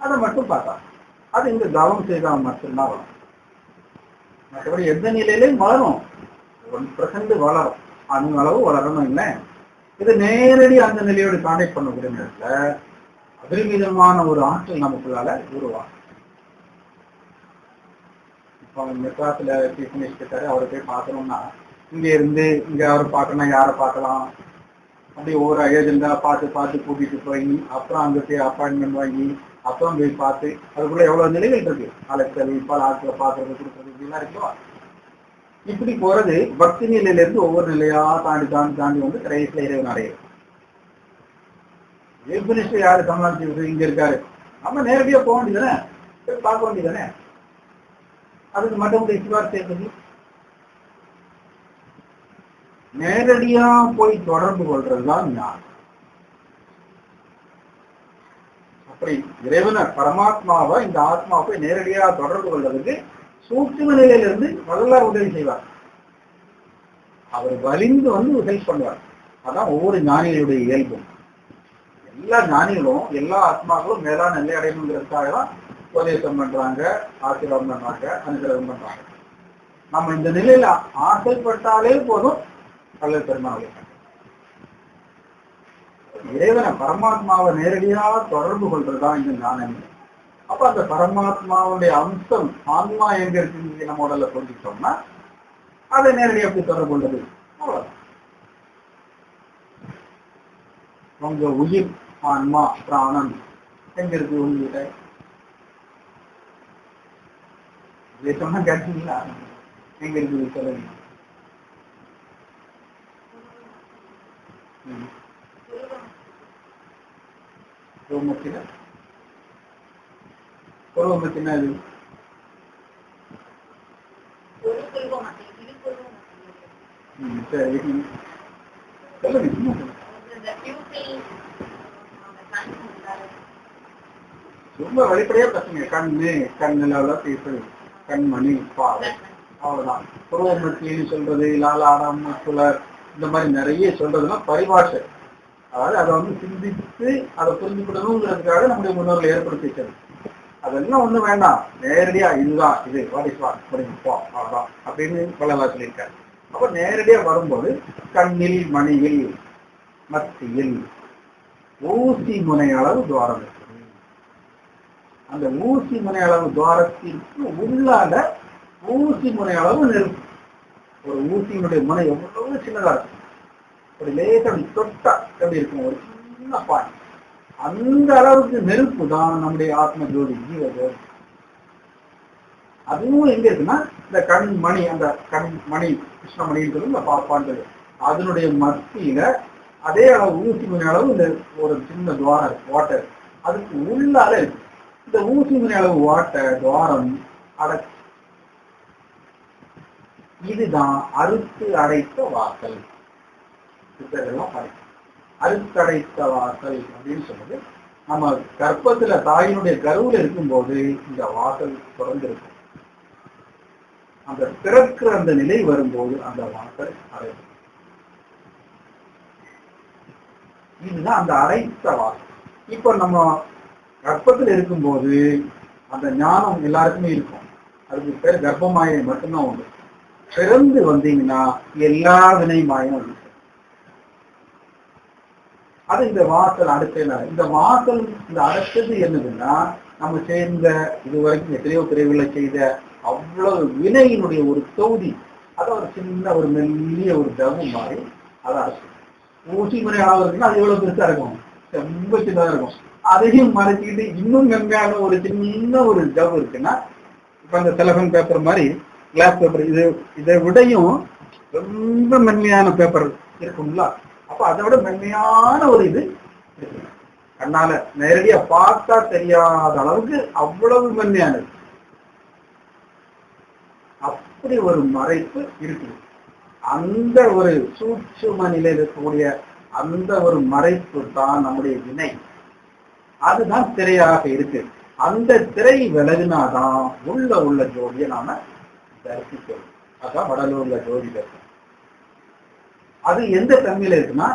அதை மட்டும் பார்த்தா அது இங்க கவனம் செய்தால் மட்டும்தான் வளரும். மற்றபடி எந்த நிலையிலையும் வளரும், 1% வளரும், அந்த அளவு வளரணும். இல்லை, இது நேரடி அந்த நிலையோடு கான்டெக்ட் பண்ணக்கூடிய நேரத்துல அபரிமிதமான ஒரு ஆற்றல் நமக்குள்ளால உருவாகும். இப்போ மெட்ராஸ்ல சீஃப் மினிஸ்டர் அவரை போய் பார்க்கணும்னா, இங்க இருந்து இங்க அவரை பார்க்கணும், யாரை பார்க்கலாம், அப்படி ஒவ்வொரு ஏஜெண்டா பார்த்து கூட்டிட்டு போய் அப்புறம் அங்க போய் அப்பாயின்மெண்ட் வாங்கி அப்புறம் போய் பார்த்து, அதுக்குள்ள எவ்வளவு நிலைகள் இருக்கு, அலைச்சல், பல ஆட்களை பார்க்கறது, கொடுக்கறது, இப்படிலாம் இருக்குவா. இப்படி போறது பக்தி நிலையில இருந்து ஒவ்வொரு நிலையா தாண்டி வந்து கடைசியில இறைவன் அடையும். மினிஸ்டர் யாரு சமாளிச்சு இங்க இருக்காரு, நம்ம நேரடியா போக வேண்டியதானே, போய் பார்க்க வேண்டியதானே. அதுக்கு மற்றவங்க இசுவார் சேர்ந்தது நேரடியா போய் தொடர்பு கொள்றதுதான் ஞானம். அப்படி இறைவனை பரமாத்மாவை இந்த ஆத்மாவை நேரடியா தொடர்பு கொள்வதற்கு சூட்சும நிலையிலிருந்து வள்ளலார் உதவி செய்வார். அவர் வலிந்து வந்து உதவி பண்ணுவார். அதான் ஒவ்வொரு ஞானிகளுடைய இயல்பும். எல்லா ஞானிகளும் எல்லா ஆத்மாக்களும் மேலான நிலை அடையணுங்கிறதுக்காக தான் உபதேசம் பண்றாங்க, ஆசீர்வாதம் பண்றாங்க, அனுகிரகம் பண்றாங்க. நம்ம இந்த நிலையில ஆசைப்பட்டாலே போதும் வள்ளல் பெருமாளை இறைவனை பரமாத்மாவை நேரடியா தொடர்பு கொள்றதுதான் இந்த ஞானம். அப்ப அந்த பரமாத்மாவுடைய அம்சம் ஆன்மா எங்க இருக்கு நம்ம உடல்ல புரிஞ்சுட்டோம்னா அதை நேரடியா எப்படி தொடர்பு கொள்றது, அவ்வளவுதான். உங்க உயிர் ஆன்மா பிராணம் எங்க இருக்கு உங்ககிட்ட? இதை சொன்னா கேட்டீங்களா? எங்க இருக்குது சொல்லுங்க. ரோமத்தின புருவமத்தினா இது சரி சொல்லுங்க. ரொம்ப வெளிப்படையா பேசுங்க. கண்ணுல பேசுறது, கண்மணி, பாவை, அவ்வளவுதான். புருவமத்தின்னு சொல்றது, லாலாடம், சுலர், இந்த மாதிரி நிறைய சொல்றதுன்னா பரிபாஷை. அதாவது அதை வந்து சிந்தித்து அதை புரிஞ்சுக்கணுங்கிறதுக்காக நம்முடைய முன்னோர்கள் ஏற்படுத்தி வச்சது. அதெல்லாம் ஒண்ணும் வேண்டாம், நேரடியா இதுதான் இது அவ்வளவுதான் அப்படின்னு பலவா சொல்லியிருக்காரு. அப்ப நேரடியா வரும்போது கண்ணில் மணியில் மத்தியில் ஊசி முனை அளவு துவாரம் இருக்குது. அந்த ஊசி முனை அளவு துவாரத்திற்கு உள்ளால ஊசி முனை அளவு நெருப்பு. ஒரு ஊசியினுடைய முனை எவ்வளவு சின்னதா இருக்கும், ஒரு லேசா தொட்டா எப்படி இருக்கும், ஒரு சின்ன பாய். அந்த அளவுக்கு நெருப்பு தான் நம்முடைய ஆத்ம ஜோதி, ஜீவ ஜோதி. அதுவும் எங்க இருக்குன்னா இந்த கண்மணி, அந்த கண்மணி கிருஷ்ணமணின்னு சொல்லி இந்த பாப்பான்றது அதனுடைய மத்தியில அதே அளவு ஊசி மணி அளவு இந்த ஒரு சின்ன துவாரம் இருக்கு, வாட்டர், அதுக்கு உள்ளால இருக்கு. இந்த ஊசி மணி அளவு வாட்டர் துவாரம் அடை, இதுதான் அறுத்து அடைத்த வாசல். அறுத்தடைத்த வாசல் அப்படின்னு சொல்றது நம்ம கர்ப்பத்துல தாயினுடைய கருவுல இருக்கும்போது இந்த வாசல் திறந்திருக்கும். அந்த திறக்கிற அந்த நிலை வரும்போது அந்த வாசல் அடையும். இதுதான் அந்த அடைத்த வாசல். இப்ப நம்ம கர்ப்பத்தில் இருக்கும்போது அந்த ஞானம் எல்லாருக்குமே இருக்கும். அதுக்கு பேர் கர்ப்பமாயை மட்டும்தான் உண்டு. பிறந்து வந்தீங்கன்னா எல்லா வினை மாயம் இருக்கு. அது இந்த வாசல் அடுத்த இந்த வாசல் இந்த அடுத்தது என்னதுன்னா நம்ம சேர்ந்த இதுவரைக்கும் எத்தனையோ பிரிவுகளை செய்த அவ்வளவு வினையினுடைய ஒரு தொகுதி, அதை ஒரு சின்ன ஒரு மெல்லிய ஒரு தவு மாதிரி அதை அடைச்சு ஊசி முறை அளவு இருக்குன்னா அது எவ்வளவு பெருசா இருக்கும், ரொம்ப சின்னதா இருக்கும். அதையும் மறைச்சிக்கிட்டு இன்னும் மென்மையான ஒரு சின்ன ஒரு ஜவு இருக்குன்னா இப்ப இந்த செலபன் பேப்பர் மாதிரி கிளாஸ் பேப்பர், இதை விடையும் ரொம்ப மென்மையான பேப்பர் இருக்குங்களா? அப்ப அதை விட மென்மையான ஒரு இது இருக்கு. கண்ணால நேரடியா பார்த்தா தெரியாத அளவுக்கு அவ்வளவு மென்மையானது. அப்படி ஒரு மறைப்பு இருக்குது. அந்த ஒரு சூட்சும நிலையில் இருக்கக்கூடிய அந்த ஒரு மறைப்பு தான் நம்முடைய வினை. அதுதான் திரையாக இருக்கு. அந்த திரை விலகினாதான் உள்ள ஜோதியை நாம தரிசிக்கிறோம். அதான் வடலூர்ல ஜோதி தரிசனம். அது எந்த தன்மையில இருக்குன்னா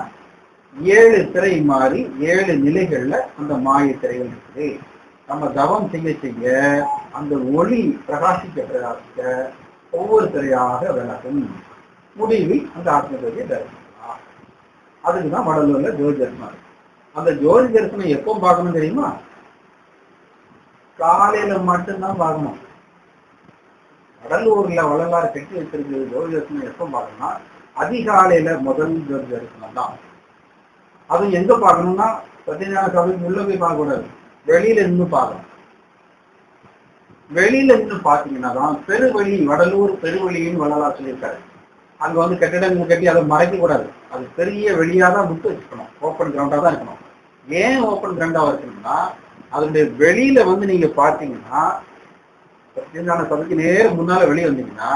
7 திரை மாறி 7 நிலைகள்ல அந்த மாய திரைகள் இருக்குது. நம்ம தவம் செய்ய செய்ய அந்த ஒளி பிரகாசிக்க ஒவ்வொரு திரையாக விலகும். முடிவில் அந்த ஆத்ம ஜோதியை தரிசிக்கலாம். அதுக்குதான் வடலூர்ல ஜோதி தரிசனம். அந்த ஜோதி தரிசனம் எப்போ பார்க்கணும் தெரியுமா? காலையில மட்டும்தான் பார்க்கணும். வடலூர்ல வள்ளலார் கட்டி வச்சிருக்கிற ஜோதி தரிசனம் எப்போ பார்க்கணும்னா அதிகாலையில முதல் ஜோதி தரிசனம் தான். அது எங்க பார்க்கணும்னா சத்தியஞான சபைக்கு உள்ள போய் பார்க்க கூடாது, வெளியில இருந்து பார்க்கணும். வெளியில இருந்து பாத்தீங்கன்னா தான் பெருவழி, வடலூர் பெருவழின்னு வள்ளலார் சொல்லியிருக்காரு. அங்க வந்து கட்டிடங்கள் கட்டி அதை மறைக்க கூடாது. அது பெரிய வெளியாதான் விட்டு வச்சுக்கணும், ஓப்பன் கிரவுண்டா தான் இருக்கணும். ஏன் ஓப்பன் கிரவுண்டா இருக்கணும்னா அதனுடைய வெளியில வந்து நீங்க பாத்தீங்கன்னா சத்தியஞான சபைக்கு நேரம் முன்னால வெளியே வந்தீங்கன்னா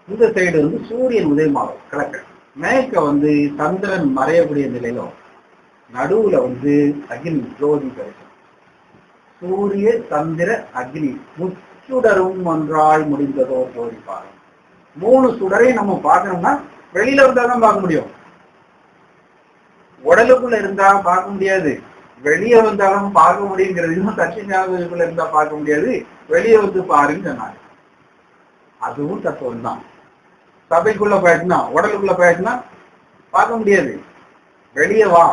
இந்த சைடு வந்து சூரியன் உதயமாகும் கிழக்கு, மேற்க வந்து சந்திரன் மறையக்கூடிய நிலையிலும், நடுவுல வந்து அக்னி ஜோதி கிடைக்கும். சூரிய சந்திர அக்னி முச்சுடரும் ஒன்றாய் முடிந்ததோ ஜோதி பாருங்க. 3 சுடரையும் நம்ம பார்க்கணும்னா வெளியில இருந்தாதான் பார்க்க முடியும். உடலுக்குள்ள இருந்தா பார்க்க முடியாது, வெளியே வந்தாலும் பார்க்க முடியுங்கிறது சத்தியஞானத்துக்குள்ள இருந்தா பார்க்க முடியாது, வெளியே வந்து பாருன்னு சொன்னாங்க. அதுவும் தத்துவம் தான். சபைக்குள்ள போயிடுச்சுன்னா உடலுக்குள்ள போயிடுச்சுன்னா பார்க்க முடியாது, வெளியே வா,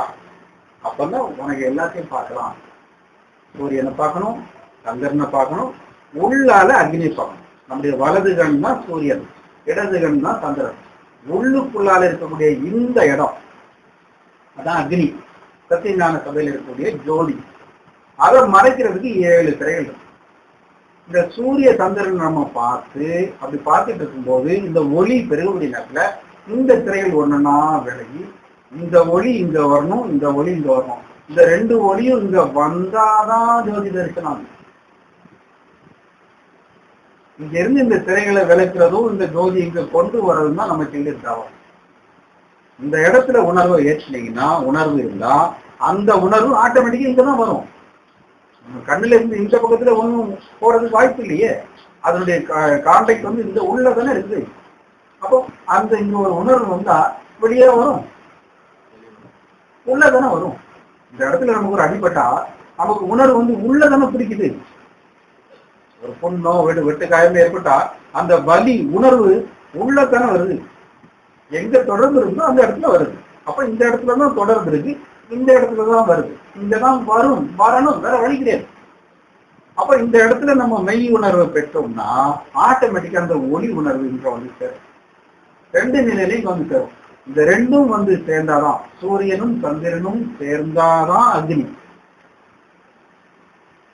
அப்பதான் உனக்கு எல்லாத்தையும் பார்க்கலாம். சூரியனை பார்க்கணும், சந்திரனை பார்க்கணும், உள்ளால அக்னியை பார்க்கணும். நம்முடைய வலது கண் தான் சூரியன், இடது கண் தான் சந்திரன். உள்ளுக்குள்ளால இருக்கக்கூடிய இந்த இடம் அதான் அக்னி, சத்தியஞான சபையில் இருக்கக்கூடிய ஜோதி. அதை மறைக்கிறதுக்கு 7 திரைகள் இருக்கு. இந்த சூரிய சந்திரன் நம்ம பார்த்து அப்படி பார்த்துட்டு இருக்கும்போது இந்த ஒளி பெருகுடைய நேரத்துல இந்த திரைகள் ஒண்ணுன்னா விலகி இந்த ஒளி இங்க வரணும், இந்த ஒளி இங்க வரணும். இந்த 2 ஒளியும் இங்க வந்தாதான் ஜோதி தரிசனம். இங்க இருந்து இந்த திரைகளை விளக்குறதும் இந்த ஜோதி இங்க கொண்டு வர்றதும் தான் நம்ம செய்ய தவம். இந்த இடத்துல உணர்வை ஏற்றினீங்கன்னா, உணர்வு இருந்தா அந்த உணர்வு ஆட்டோமேட்டிக்கா இங்கதான் வரும். கண்ணுல இருந்து இந்த பக்கத்துல ஒண்ணும் போறதுக்கு வாய்ப்பு இல்லையே, அதனுடைய கான்டாக்ட் வந்து இந்த உள்ளதானே இருக்குது. அப்போ அந்த இங்க ஒரு உணர்வு வந்தா வெளியே வரும், உள்ளதானே வரும். இந்த இடத்துல நமக்கு ஒரு அடிபட்டா நமக்கு உணர்வு வந்து உள்ளதானே பிடிக்குது. ஒரு புண்ணோ வெட்டு காயமே ஏற்பட்டா அந்த வலி உணர்வு உள்ளதானே வருது. எங்க தொடர்பு இருந்தோ அந்த இடத்துல வருது. அப்ப இந்த இடத்துலதான் தொடர்பு இருக்கு, இந்த இடத்துலதான் வருது, இங்கதான் வரும், வரணும், வேற வழி கிடையாது. அப்ப இந்த இடத்துல நம்ம மெய் உணர்வை பெற்றோம்னா ஆட்டோமேட்டிக்கா அந்த ஒளி உணர்வு இங்க வந்து சேரும். 2 நிலையிலையும் இங்க வந்து சேரும். இந்த 2ம் வந்து சேர்ந்தாதான், சூரியனும் சந்திரனும் சேர்ந்தாதான் அக்னி.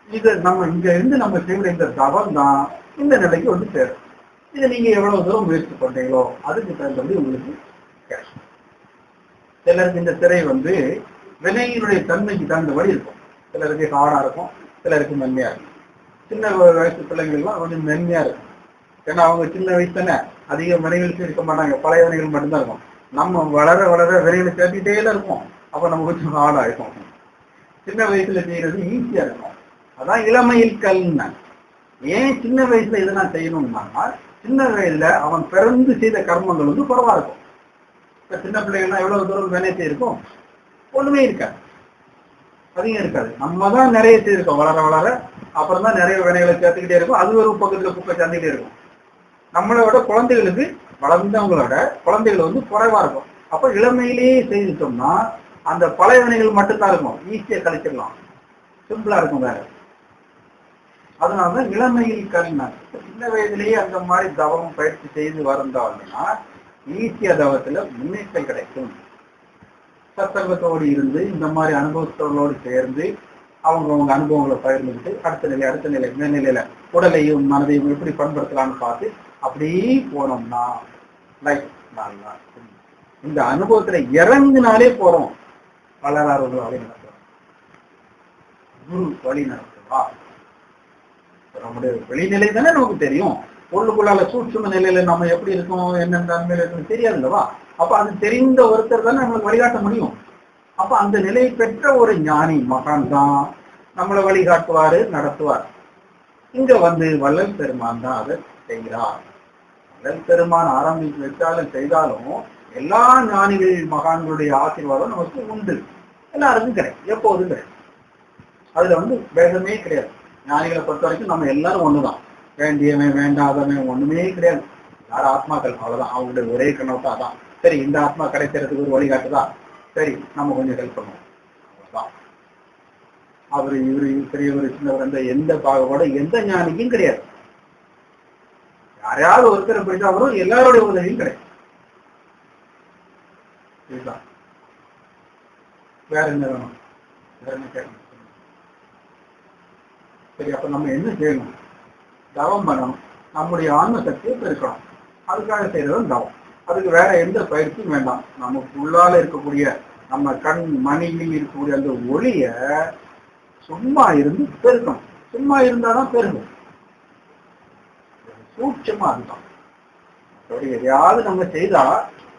இது நம்ம இங்க இருந்து நம்ம செய்யற இந்த தவம் தான் இந்த நிலைக்கு வந்து சேரும். இதை நீங்க எவ்வளவு தூரம் முயற்சி பண்றீங்களோ அதுக்கு தகுந்தபடி உங்களுக்கு கிடைக்கும். சிலருக்கு இந்த திரை வந்து வினையினுடைய தன்மைக்கு தகுந்தபடி இருக்கும். சிலருக்கு ஹார்டா இருக்கும், சிலருக்கு மென்மையா இருக்கும். சின்ன வயசு பிள்ளைங்கள்லாம் கொஞ்சம் மென்மையா இருக்கும். ஏன்னா அவங்க சின்ன வயசு தானே, அதிக வினைகளுக்கு இருக்க மாட்டாங்க, பழைய வினைகள் மட்டும்தான் இருக்கும். நம்ம வளர வளர வினைகளை சேர்த்துக்கிட்டே தான் இருக்கும். அப்ப நம்ம கொஞ்சம் ஹார்டா இருக்கும். சின்ன வயசுல செய்யறது ஈஸியா இருக்கும். அதான் இளமையில் கல்னா. ஏன் சின்ன வயசுல இதெல்லாம் செய்யணும்னா, சின்ன வயதுல அவன் பிறந்து செய்த கர்மங்கள் வந்து குறைவா இருக்கும். இப்ப சின்ன பிள்ளைகள்லாம் எவ்வளவு தூரம் வினை செய்யிருக்கும், ஒண்ணுமே இருக்காது, அதிகம் இருக்காது. நம்ம தான் நிறைய செய்திருக்கோம். வளர வளர அப்புறம் தான் நிறைய வினைகளை சேர்த்துக்கிட்டே இருக்கும். அது ஒரு பக்கத்துல குப்பை சேர்ந்துக்கிட்டே இருக்கும். நம்மளோட குழந்தைகளுக்கு, வளர்ந்தவங்களோட குழந்தைகள் வந்து குறைவா இருக்கும். அப்ப இளமையிலேயே செய்துட்டோம்னா அந்த பழைய வினைகள் மட்டும்தான் இருக்கும், ஈஸியா கழிச்சிடலாம், சிம்பிளா இருக்கும் வேற. அதனாலதான் இளமையில் கல்வினார். சின்ன வயதிலேயே அந்த மாதிரி தவம் பயிற்சி செய்து வந்தாங்கன்னா ஈஸியா தவத்துல முன்னேற்றம் கிடைக்கும். சத்தங்கத்தோடு இருந்து இந்த மாதிரி அனுபவத்தோடு சேர்ந்து அவங்க அனுபவங்களை பகிர்ந்துக்கிட்டு அடுத்த நிலை மேல்நிலையில உடலையும் மனதையும் எப்படி பண்படுத்தலாம்னு பார்த்து அப்படியே போனோம்னா லைஃப் நல்லா இருக்கும். இந்த அனுபவத்துல இறங்கினாலே போறோம். வளராறு வழி நடத்துவோம், குரு வழி நடத்துவா. நம்முடைய வெளிநிலை தானே நமக்கு தெரியும். பொருளுக்குள்ளால சூட்சும நிலையில நம்ம எப்படி இருக்கோம், என்னென்ன தன்மையில இருக்குன்னு தெரியாது இல்லவா? அப்ப அது தெரிந்த ஒருத்தர் தானே நம்மளுக்கு வழிகாட்ட முடியும். அப்ப அந்த நிலை பெற்ற ஒரு ஞானி மகான் தான் நம்மளை வழிகாட்டுவாரு, நடத்துவார். இங்க வந்து வள்ளல் பெருமான் தான் அதை செய்கிறார். வள்ளல் பெருமான் ஆரம்பித்து வச்சாலும் செய்தாலும் எல்லா ஞானிகள் மகான்களுடைய ஆசீர்வாதம் நமக்கு உண்டு, எல்லாருக்கும் கிடைக்கும், எப்போதும் கிடைக்கும். அதுல வந்து பேதமே கிடையாது. ஞானிகளை பொறுத்த வரைக்கும் நம்ம எல்லாரும் ஒண்ணுதான், வேண்டியவன் வேண்டாதவன் ஒண்ணுமே கிடையாது. யார் ஆத்மாக்கள் அவ்வளவுதான், அவங்களுடைய ஒரே கண்ணோட்டம் அதான். சரி, இந்த ஆத்மா கிடைக்கிறதுக்கு ஒரு வழிகாட்டுதா, சரி நம்ம கொஞ்சம் ஹெல்ப் பண்ணுவோம், அவ்வளவுதான். அவரு இவரு பெரியவர் சின்னவர் அந்த எந்த பாகுபாடும் எந்த ஞானிக்கும் கிடையாது. யாரையாவது ஒருத்தரை போயிட்டு அவரும் எல்லாருடைய உதவியும் கிடையாது. இதுதான். வேற என்ன வேணும், வேற என்ன கேட்கணும்? சரி, அப்ப நம்ம என்ன செய்யணும்? தவம் பண்ணணும், நம்முடைய ஆன்ம சக்தியை பெருக்கணும். அதுக்காக செய்யறதும் தவம். அதுக்கு வேற எந்த பயிற்சியும் வேண்டாம். நமக்கு உள்ளால இருக்கக்கூடிய நம்ம கண் மணியில் இருக்கக்கூடிய அந்த ஒளிய சும்மா இருந்து பெருக்கணும். சும்மா இருந்தாதான் பெருகும். சூட்சமா அதுதான். எதையாவது நம்ம செய்தா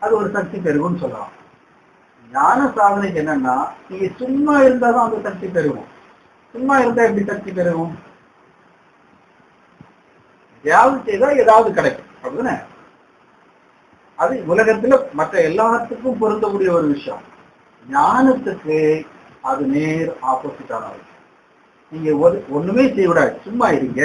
அது ஒரு சக்தி பெருகும்னு சொல்லலாம். ஞான சாதனைக்கு என்னன்னா, நீங்க சும்மா இருந்தாதான் அந்த சக்தி பெருகும். சும்மா இருந்தா எப்படி சக்தி பெருகும்? எதையாவது செய்தா ஏதாவது கிடைக்கும், அப்படிதானே? அது உலகத்துல மற்ற எல்லாத்துக்கும் பொருந்தக்கூடிய ஒரு விஷயம். ஞானத்துக்கு அது நேர் ஆப்போசிட்டான. நீங்க ஒண்ணுமே செய்ய விடாது, சும்மா இருங்க.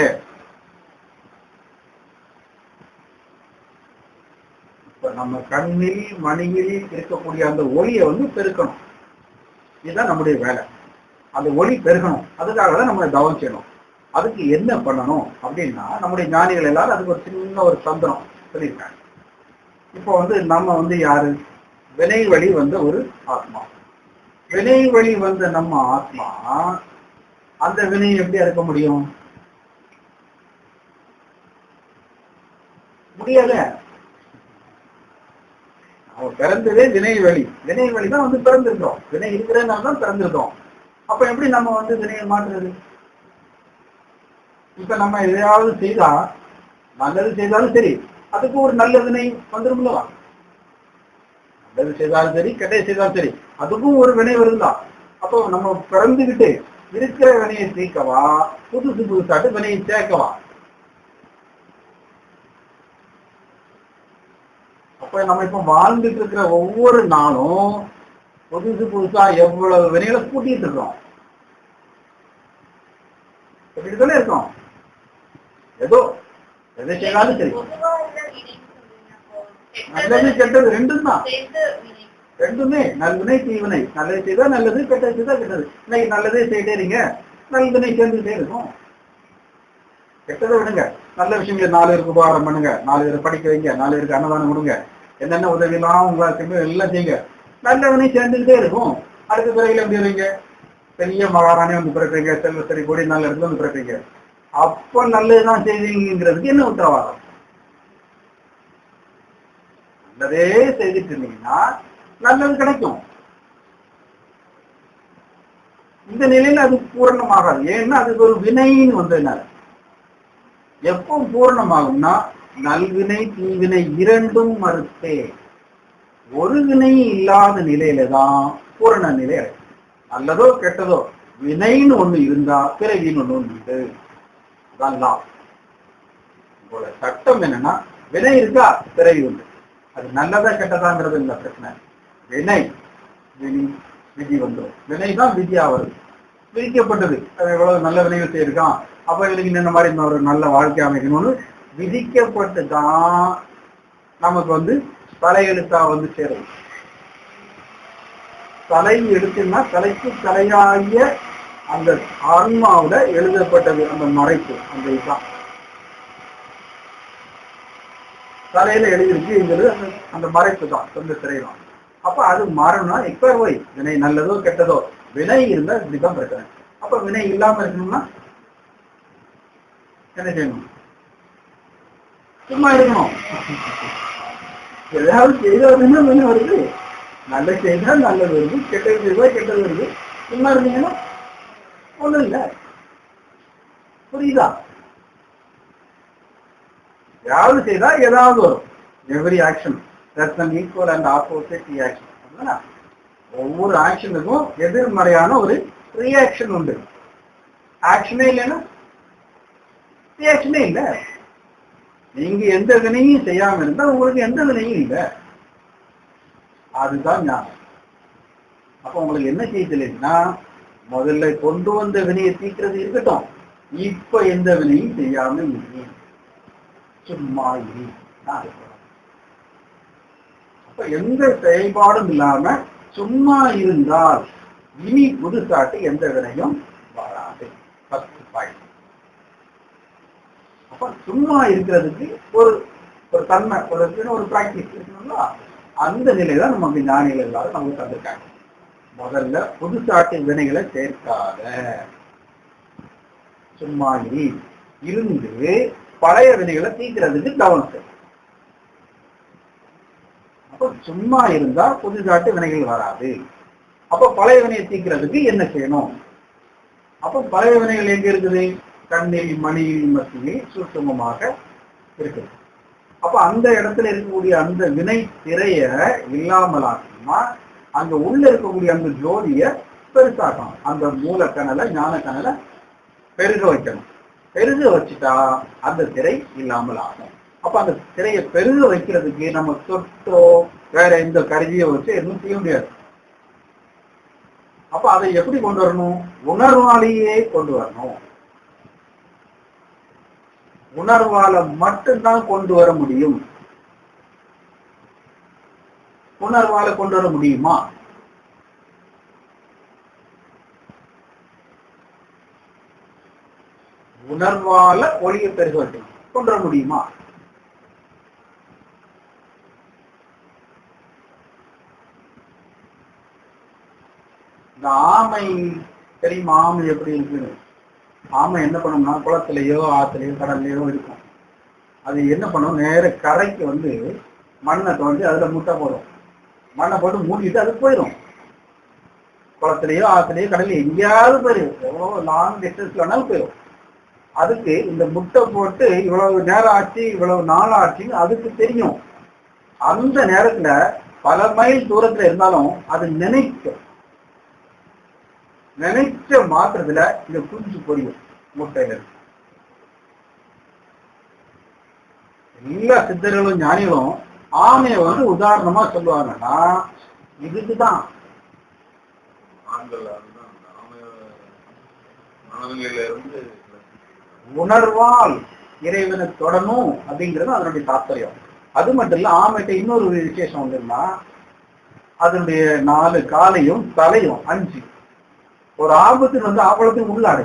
இப்ப நம்ம கண்ணில் மணியில் இருக்கக்கூடிய அந்த ஒளியை வந்து பெருக்கணும். இதுதான் நம்முடைய வேலை. அந்த ஒளி பெருகணும், அதுக்காக தான் நம்ம தவம் செய்யணும். அதுக்கு என்ன பண்ணணும் அப்படின்னா, நம்முடைய ஞானிகள் எல்லாரும் அதுக்கு ஒரு சின்ன ஒரு தந்திரம் சொல்லியிருக்காங்க. இப்போ வந்து நம்ம வந்து யாரு? வினை வழி வந்த ஒரு ஆத்மா. வினை வழி வந்த நம்ம ஆத்மா அந்த வினையை எப்படி அறுக்க முடியும்? முடியாத. அவன் பிறந்ததே வினை வழி. வினை வழி தான் வந்து பிறந்திருக்கோம். வினை இருக்கிறதுனால தான் பிறந்திருக்கோம். அப்ப எப்படி நம்ம வந்து வினையை மாற்றுறது? இப்ப நம்ம எதையாவது செய்தா, நல்லது செய்தாலும் சரி, அதுக்கு ஒரு நல்ல வினை வந்துரும்லவா? நல்லது செய்தாலும் சரி, கெட்டது செய்தாலும் சரி, அதுக்கும் ஒரு வினை வருதுதான். அப்போ நம்ம பிறந்துகிட்டு இருக்கிற வினையை தீர்க்கவா, புதுசு புதுசாட்டு வினையை சேர்க்கவா? அப்ப நம்ம இப்ப வாழ்ந்துட்டு இருக்கிற ஒவ்வொரு நாளும் புதுசு புதுசா எவ்வளவு வினைகளை கூட்டிட்டு இருக்கோம். எப்படித்தானே இருக்கோம். ஏதோ எதை செய்தாலும் சரி, நல்லது கெட்டது ரெண்டும் தான். ரெண்டுமே நல்வினை தீவினை. நல்லது செய்தா நல்லது, கெட்டது செய்தா கெட்டது. இன்னைக்கு நல்லதே செய்யறீங்க, நல்வினை சேர்ந்துட்டே இருக்கும். கெட்டதை விடுங்க, நல்ல விஷயங்களை 4 பேருக்கு உபகாரம் பண்ணுங்க, 4 பேரை படிக்க வைங்க, 4 பேருக்கு அன்னதானம் கொடுங்க, என்னென்ன உதவிலாம் உங்களுக்கு எல்லாம் செய்யுங்க, நல்லவனை சேர்ந்துக்கிட்டே இருக்கும். அடுத்த பிறகு எப்படி வருவீங்க? பெரிய மகாராணி வந்து பிறப்பீங்க, செல்வ சரி கூடி நல்ல இடத்துல வந்து பிறப்பீங்க. அப்ப நல்லதுதான் செய்வீங்கிறதுக்கு என்ன உத்தரவாதம்? நல்லதே செய்துட்டு இருந்தீங்கன்னா நல்லது கிடைக்கும். இந்த நிலையில அது பூரணமாகாது. ஏன்னா அதுக்கு ஒரு வினைன்னு வந்ததுனால. எப்போ பூரணமாகும்னா, நல்வினை தீவினை இரண்டும் மறுத்தே. ஒரு வினை இல்லாத நிலையில தான் பூரண நிலை அடையும். நல்லதோ கெட்டதோ வினைன்னு ஒண்ணு இருந்தா பிறவின்னு ஒண்ணு உண்டு. அதான் உங்களோட சட்டம் என்னன்னா, வினை இருக்கா பிறவி உண்டு. அது நல்லதா கெட்டதாங்கிறது இல்லை பிரச்சனை. வினை விதி வந்துடும். வினை தான் விதியா வருது, விதிக்கப்பட்டது. அது எவ்வளவு நல்ல வினைகள் செய்யிருக்கான், அப்ப இவனுக்கு இந்த மாதிரி ஒரு நல்ல வாழ்க்கை அமைக்கணும்னு விதிக்கப்பட்டு தான் நமக்கு வந்து தலையெழுத்தா வந்து சேரும். தலை எழுத்துன்னா தலைக்கு தலையாகிய அந்த ஆன்மாவோட எழுதப்பட்டது அந்த மறைப்பு, அந்த இதுதான் தலையில எழுதிருக்குங்கிறது. அந்த மறைப்பு தான், சொந்த சிறைதான். அப்ப அது மாறணும்னா இப்ப போய் வினை நல்லதோ கெட்டதோ வினை இருந்தா இப்படிதான் பிரச்சனை. அப்ப வினை இல்லாம இருக்கணும்னா என்ன செய்யணும்? சும்மா இருக்கணும். ஏதாவது செய்தாலுமே வினை வருது. நல்ல செய்தா நல்லது வருது, கெட்டது செய்தா கெட்டது வருது. சும்மா இருந்தீங்கன்னா ஒண்ணும் இல்லை. புரியுதா? ஏதாவது செய்தா ஏதாவது வரும். Every action that's an equal and opposite reaction. ஒவ்வொரு ஆக்ஷனுக்கும் எதிர்மறையான ஒரு ரியாக்ஷன் உண்டு. ஆக்ஷனே இல்லைன்னா ரியாக்ஷனே இல்லை. நீங்க எந்த வினையும் செய்யாம இருந்தா உங்களுக்கு எந்த வினையும் இல்லை. அதுதான் ஞானம். அப்ப உங்களுக்கு என்ன செய்யலைன்னா, முதல்ல கொண்டு வந்த வினையை தீர்க்கிறது இருக்கட்டும், இப்ப எந்த வினையும் செய்யாம இல்லை, சும்மா இரு. அப்ப எந்த செயல்பாடும் இல்லாம சும்மா இருந்தால் இனி புதுசாட்டு எந்த வினையும் வராது. 10 பாயிண்ட். அப்ப சும்மா இருக்கிறதுக்கு ஒரு ஒரு தன்மை, ஒரு பிராக்டிஸ் இருக்கணும்னா அந்த நிலைதான் நமக்கு ஞானிகள் எல்லாரும் நமக்கு தந்திருக்காங்க. முதல்ல புதுசாட்டு வினைகளை சேர்க்காத, சும்மா இருந்து பழைய வினைகளை தீர்க்கிறதுக்கு கவனம். அப்ப சும்மா இருந்தா புதுசாட்டு வினைகள் வராது. அப்ப பழைய வினையை தீர்க்கிறதுக்கு என்ன செய்யணும்? அப்ப பழைய வினைகள் எங்க இருக்குது? கண்ணில் மணியில் மத்தியில் சூட்சமமாக இருக்குது. அப்ப அந்த இடத்துல இருக்கக்கூடிய அந்த வினை திரைய இல்லாமலாக்கணுமா, அங்க உள்ள இருக்கக்கூடிய அந்த ஜோதிய பெருசாக்கணும். அந்த மூல கணலை, ஞான கணலை பெருக வைக்கணும். பெருக வச்சுட்டா அந்த திரை இல்லாமல் ஆகும். அப்ப அந்த திரையை பெருக வைக்கிறதுக்கு நம்ம தொட்டோ வேற எந்த கருவியை வச்சு எதுவும் செய்ய முடியாது. அப்ப அதை எப்படி கொண்டு வரணும்? உணர்வாலேயே கொண்டு வரணும். உணர்வால மட்டும்தான் கொண்டு வர முடியும். உணர்வால கொண்டு வர முடியுமா? உணர்வால ஒளியை பெருக கொண்டு வர முடியுமா? இந்த ஆமை தெரியுமா? ஆமை எப்படி இருக்கு? ஆமை என்ன பண்ணும்னா, குளத்திலேயோ ஆற்றுலையோ கடல்லையோ இருக்கும். அது என்ன பண்ணும், நேர கரைக்கு வந்து மண்ணை தோண்டி அதுல முட்டை போடும். மண்ணை போட்டு மூடிட்டு அது போயிடும். குளத்திலேயோ ஆற்றுலையோ கடல்லையோ எங்கேயாவது போயிடும். எவ்வளோ லாங் டிஸ்டன்ஸ்ல வேணாலும் போயிடும். அதுக்கு இந்த முட்டை போட்டு இவ்வளவு நேரம் ஆச்சு, இவ்வளவு நாள் ஆச்சுன்னு அதுக்கு தெரியும். அந்த நேரத்துல பல மைல் தூரத்துல இருந்தாலும் அது நினைச்ச மாத்திரத்துல இந்த குஞ்சு பொரியும் முட்டையில இருக்கு. எல்லா சித்தர்களும் ஞானிகளும் ஆமையை வந்து உதாரணமா சொல்லுவாங்கன்னா இதுக்குதான். உணர்வால் இறைவனை தொடணும் அப்படிங்கிறது அதனுடைய தாற்பயம். அது மட்டும் இல்ல, ஆமைகிட்ட இன்னொரு விசேஷம் வந்துன்னா, அதனுடைய 4 காலையும் தலையும் 5 ஒரு ஆபத்துன்னு வந்து ஆபளத்தையும் உள்ளாடு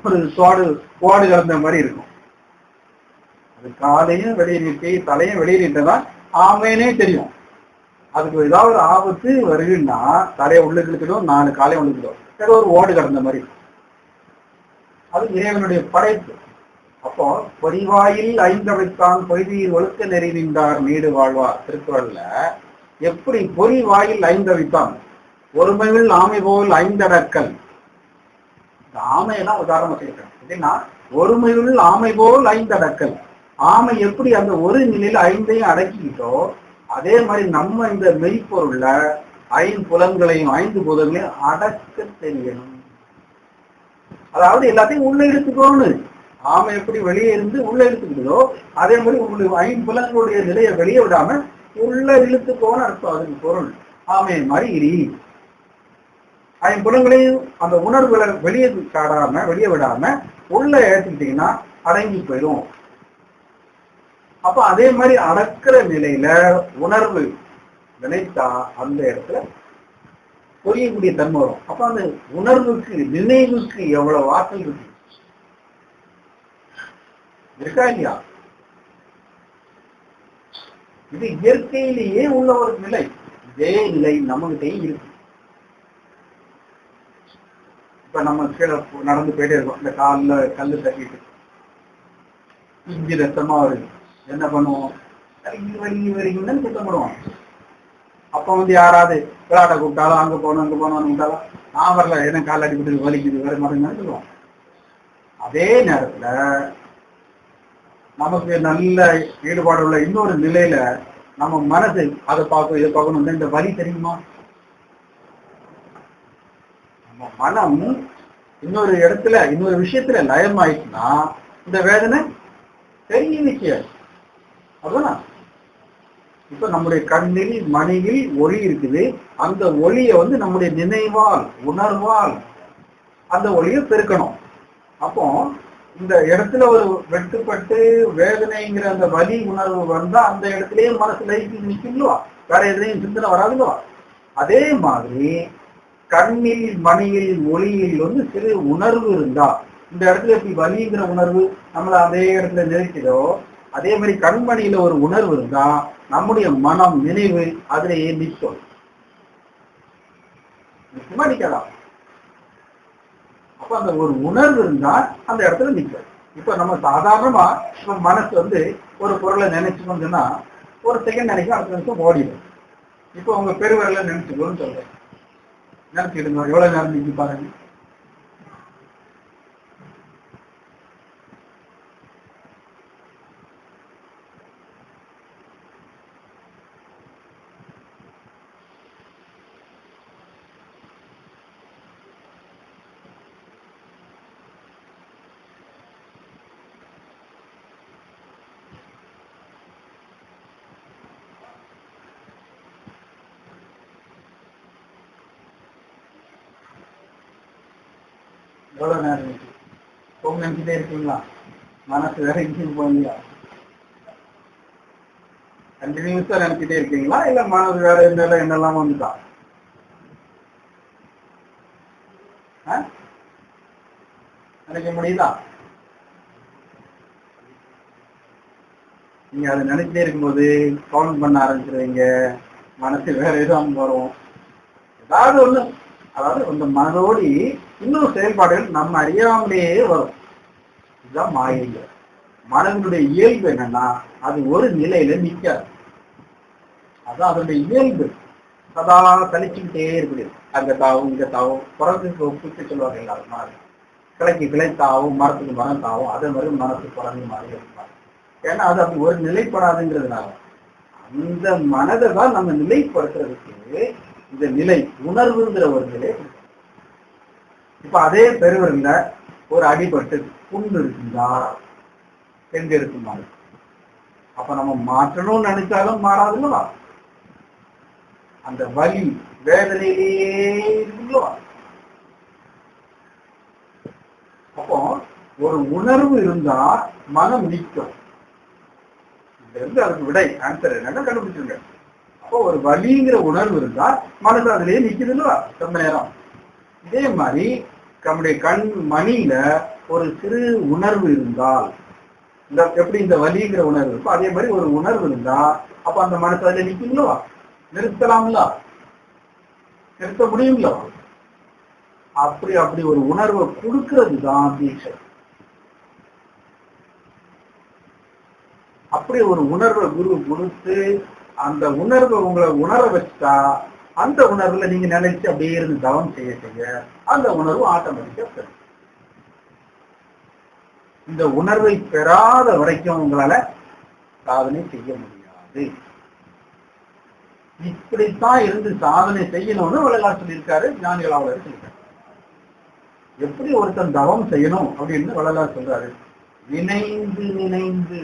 ஒரு சுவாடு கலந்த மாதிரி இருக்கும். அது காலையும் வெளியேறிட்டு தலையும் வெளியேறிட்டதான் ஆமைனே தெரியும். அதுக்கு ஏதாவது ஒரு ஆபத்து வருதுன்னா தலையை உள்ள இழுத்துடும், 4 காலையும் உள்ளுக்கிடும், ஏதோ ஒரு ஓடு கடந்த மாதிரி. அது இறைவனுடைய படைப்பு. அப்போ பொறிவாயில் 5 வைத்தான் பொய்தீர் ஒழுக்க நெறி நின்றார் நீடு வாழ்வார் திருக்குறள்ல எப்படி பொறிவாயில் 5 வைத்தான், ஒருமையில் ஆமை போல் 5 அடக்கல். இந்த ஆமையெல்லாம் உதாரணமா சொல்லிருக்கேன். எப்படின்னா ஒருமையுள் ஆமை போல் 5 அடக்கல். ஆமை எப்படி அந்த ஒரு நிலையில 5ஐயும் அடக்கிக்கிட்டோ அதே மாதிரி நம்ம இந்த மெய்ப்பொருள்ல 5 புலன்களையும் 5 பூதங்களையும் அடக்க தெரியணும். அதாவது எல்லாத்தையும் உள்ள எடுத்துக்கோன்னு. ஆமை எப்படி வெளியே இருந்து உள்ள எடுத்துக்கிட்டதோ அதே மாதிரி உங்களுக்கு 5 புலன்களுடைய நிலையை வெளியே விடாம உள்ள இழுத்துக்கோன்னு அர்த்தம். அதுக்கு பொருள் ஆமை மாதிரி இரி. 5 புலன்களையும் அந்த உணர்வுகளை வெளியே விடாம உள்ள ஏற்றிக்கிட்டீங்கன்னா அடங்கி போயிடும். அப்ப அதே மாதிரி அடக்கிற நிலையில உணர்வு நினைத்தா அந்த இடத்துல புரியக்கூடிய தன்மை வரும். அப்ப அந்த உணர்வுக்கு நினைவுக்கு எவ்வளவு ஆற்றல் இருக்கு, இருக்கா இல்லையா? இது இயற்கையிலேயே உள்ள ஒரு நிலை. இதே நிலை நம்மகிட்டையும் இருக்கு. இப்ப நம்ம கீழே நடந்து போயிட்டே இருக்கோம், இந்த காலில் கல்லு தட்டிட்டு இஞ்சி ரத்தமா வருது, என்ன பண்ணுவோம்? வலிக்குன்னு சுத்தம் பண்ணுவோம். அப்ப வந்து யாராவது விளையாட்ட கூப்பிட்டாலும் அங்க போகணும் கூப்பிட்டாலும் நான் வரல, என்ன கால் அடிப்பட்டு வலிக்குது வேற மாதிரி சொல்லுவோம். அதே நேரத்துல நமக்கு நல்ல ஈடுபாடு உள்ள இன்னொரு நிலையில நம்ம மனசு அதை பார்க்கணும் இதை பார்க்கணும், இந்த வலி தெரியுமா? நம்ம மனம் இன்னொரு இடத்துல இன்னொரு விஷயத்துல லயம் ஆயிடுச்சுன்னா இந்த வேதனை பெரிய விஷயம். அதுதான் இப்ப நம்முடைய கண்ணில் மணியில் ஒளி இருக்குது. அந்த ஒளியை நம்முடைய நினைவால் உணர்வால் அந்த ஒளியை பெருக்கணும். அப்போ இந்த இடத்துல ஒரு வெட்டுப்பட்டு வேதனைங்கிற அந்த வலி உணர்வு வந்தா அந்த இடத்துலயே மனசு லைஃப் நிற்குங்களா, வேற எதுலையும் சிந்தனை வராதுங்களா? அதே மாதிரி கண்ணில் மணியில் ஒளியில் சிறு உணர்வு இருந்தா இந்த இடத்துல இப்படி வலிங்கிற உணர்வு நம்மள அதே இடத்துல நிறுத்திதோ, அதே மாதிரி கண்மணியில ஒரு உணர்வு இருந்தா நம்முடைய மனம் நினைவு அதிலேயே நிற்கும். நிச்சயமா நிக்கலாம். அப்ப அந்த ஒரு உணர்வு இருந்தா அந்த இடத்துல நிற்கும். இப்ப நம்ம சாதாரணமா இப்ப மனசு ஒரு பொருளை நினைச்சுக்கோன்னு சொன்னா ஒரு செகண்ட் நினைக்கும், அடுத்த நிமிஷம் ஓடிடும். இப்ப உங்க பெருவரல நினைச்சுக்கோன்னு சொல்றேன். நினைச்சிடுங்க, எவ்வளவு நேரம் நிற்கி பாருங்க. எவ்வளவு நேரம் இருக்கு? நினைச்சுட்டே இருக்கீங்களா? மனசு வேற எங்கேயும் போகலையா? கண்டினியூஸா நினைச்சுட்டே இருக்கீங்களா, இல்ல மனசு வேற என்னெல்லாம் வந்துட்டா? நினைக்க முடியுதா? நீங்க அதை நினைச்சிட்டே இருக்கும்போது கவுண்ட் பண்ண ஆரம்பிச்சிருவீங்க. மனசு வேற எதுவும் வரும், ஏதாவது ஒண்ணு. அதாவது அந்த மனதோடி இன்னொரு செயல்பாடுகள் நம்ம அறியாமலேயே வரும். இதுதான் மாயை. மனதினுடைய இயல்பு என்னன்னா அது ஒரு நிலையில நிற்காது. அதான் அதனுடைய இயல்பு. சதா கழிச்சுக்கிட்டே இருக்குது. அங்க தாவும் இங்க தாவும், குரங்குக்கு ஒப்பிட்டு சொல்லுவாங்க எல்லாரும் மாதிரி. கிளைக்கு கிளை தாவும், மரத்துக்கு மரம் தாவும், அதே மாதிரி மனசு குரங்கு மாதிரி இருப்பாங்க. ஏன்னா அது அப்படி ஒரு நிலைப்படாதுங்கிறதுனால அந்த மனதை தான் நம்ம நிலைப்படுத்துறதுக்கு இந்த நிலை உணர்வுங்கிற ஒரு நிலை. இப்ப அதே பெருவரில் ஒரு அடிபட்டு புண்ணு இருக்குங்களா, எங்க இருக்குமா? அப்ப நம்ம மாற்றணும்னு நினைச்சாலும் மாறாதுங்களா? அந்த வலி வேதனையிலேயே இருக்குங்களா? அப்போ ஒரு உணர்வு இருந்தா மனம் நிற்கும். அதுக்கு விடை ஆன்சர் என்னன்னா கண்டுபிடிச்சிருங்க. அப்போ ஒரு வலிங்கிற உணர்வு இருந்தா மனசு அதுலயே நிக்குதுங்களா ரொம்ப நேரம். இதே மாதிரி நம்முடைய கண் மணியில ஒரு சிறு உணர்வு இருந்தால் எப்படி இந்த வலிங்கிற உணர்வு இருக்கோ அதே மாதிரி ஒரு உணர்வு இருந்தா அப்ப அந்த மனசு அதுல நிக்குங்களா? நிறுத்தலாம்ல? நிறுத்த முடியுங்களா? அப்படி ஒரு உணர்வை கொடுக்கிறது தான் தீட்சை. அப்படி ஒரு உணர்வை குரு கொடுத்து அந்த உணர்வை உங்களை உணர வச்சுட்டா அந்த உணர்வுல நீங்க நினைச்சு அப்படியே இருந்து தவம் செய்ய அந்த உணர்வு ஆட்டோமேட்டிக்கா பெறும். இந்த உணர்வை பெறாத வரைக்கும் உங்களால சாதனை செய்ய முடியாது. இப்படித்தான் இருந்து சாதனை செய்யணும்னு வள்ளலார் சொல்லியிருக்காரு, ஞானிகளாக சொல்லியிருக்காரு. எப்படி ஒருத்தன் தவம் செய்யணும் அப்படின்னு வள்ளலார் சொல்றாரு. நினைந்து நினைந்து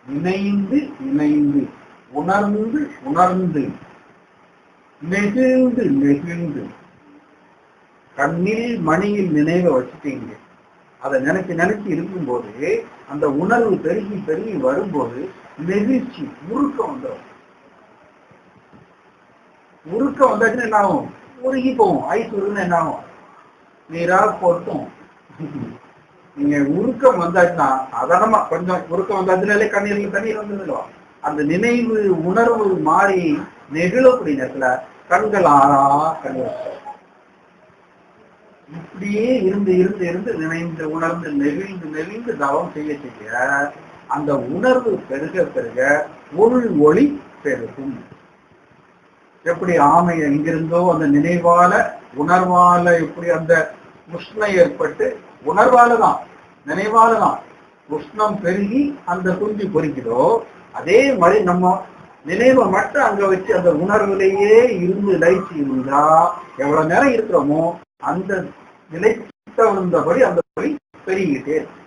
நினைந்து நினைந்து உணர்ந்து உணர்ந்து நெகிழ்ந்து நெகிழ்ந்து கண்ணில் மணியில் நினைவை வச்சுட்டீங்க. அதை நினைச்சு இருக்கும்போது அந்த உணர்வு பெருகி பெருகி வரும்போது நெகிழ்ச்சி உருக்கம் வந்துடும். உருக்கம் வந்தாச்சுன்னா என்ன ஆகும்? உருகி போகும். ஐஸ் உருகுன்னு என்ன ஆகும்? நீரா போட்டும். நீங்க உருக்கம் வந்தாச்சுன்னா சாதாரணமா கொஞ்சம் உருக்கம் வந்தாச்சுனாலே கண்ணீர்ல தண்ணீர் வந்துடுவா. அந்த நினைவு உணர்வு மாறி நெகிழக்கூடிய நேரத்துல கண்கள் ஆறா கண்ணீர். இப்படியே இருந்து இருந்து இருந்து நினைந்து உணர்ந்து நெகிழ்ந்து நெகிழ்ந்து தவம் செய்ய அந்த உணர்வு பெருக பெருக உள் ஒளி பெருகும். எப்படி ஆமை எங்கிருந்தோ அந்த நினைவால உணர்வால எப்படி அந்த உஷ்ணம் ஏற்பட்டு உணர்வால தான் நினைவால தான் உஷ்ணம் பெருகி அந்த குஞ்சு பொறிக்குதோ அதே மாதிரி நம்ம நினைவை மட்டும் அங்க வச்சு அந்த உணர்வுலேயே இருந்து நிலைச்சு இருந்தா எவ்வளவு நேரம் இருக்கிறோமோ அந்த நிலை தகுந்தபடி அந்த வழி பெருகிட்டே இருக்கு.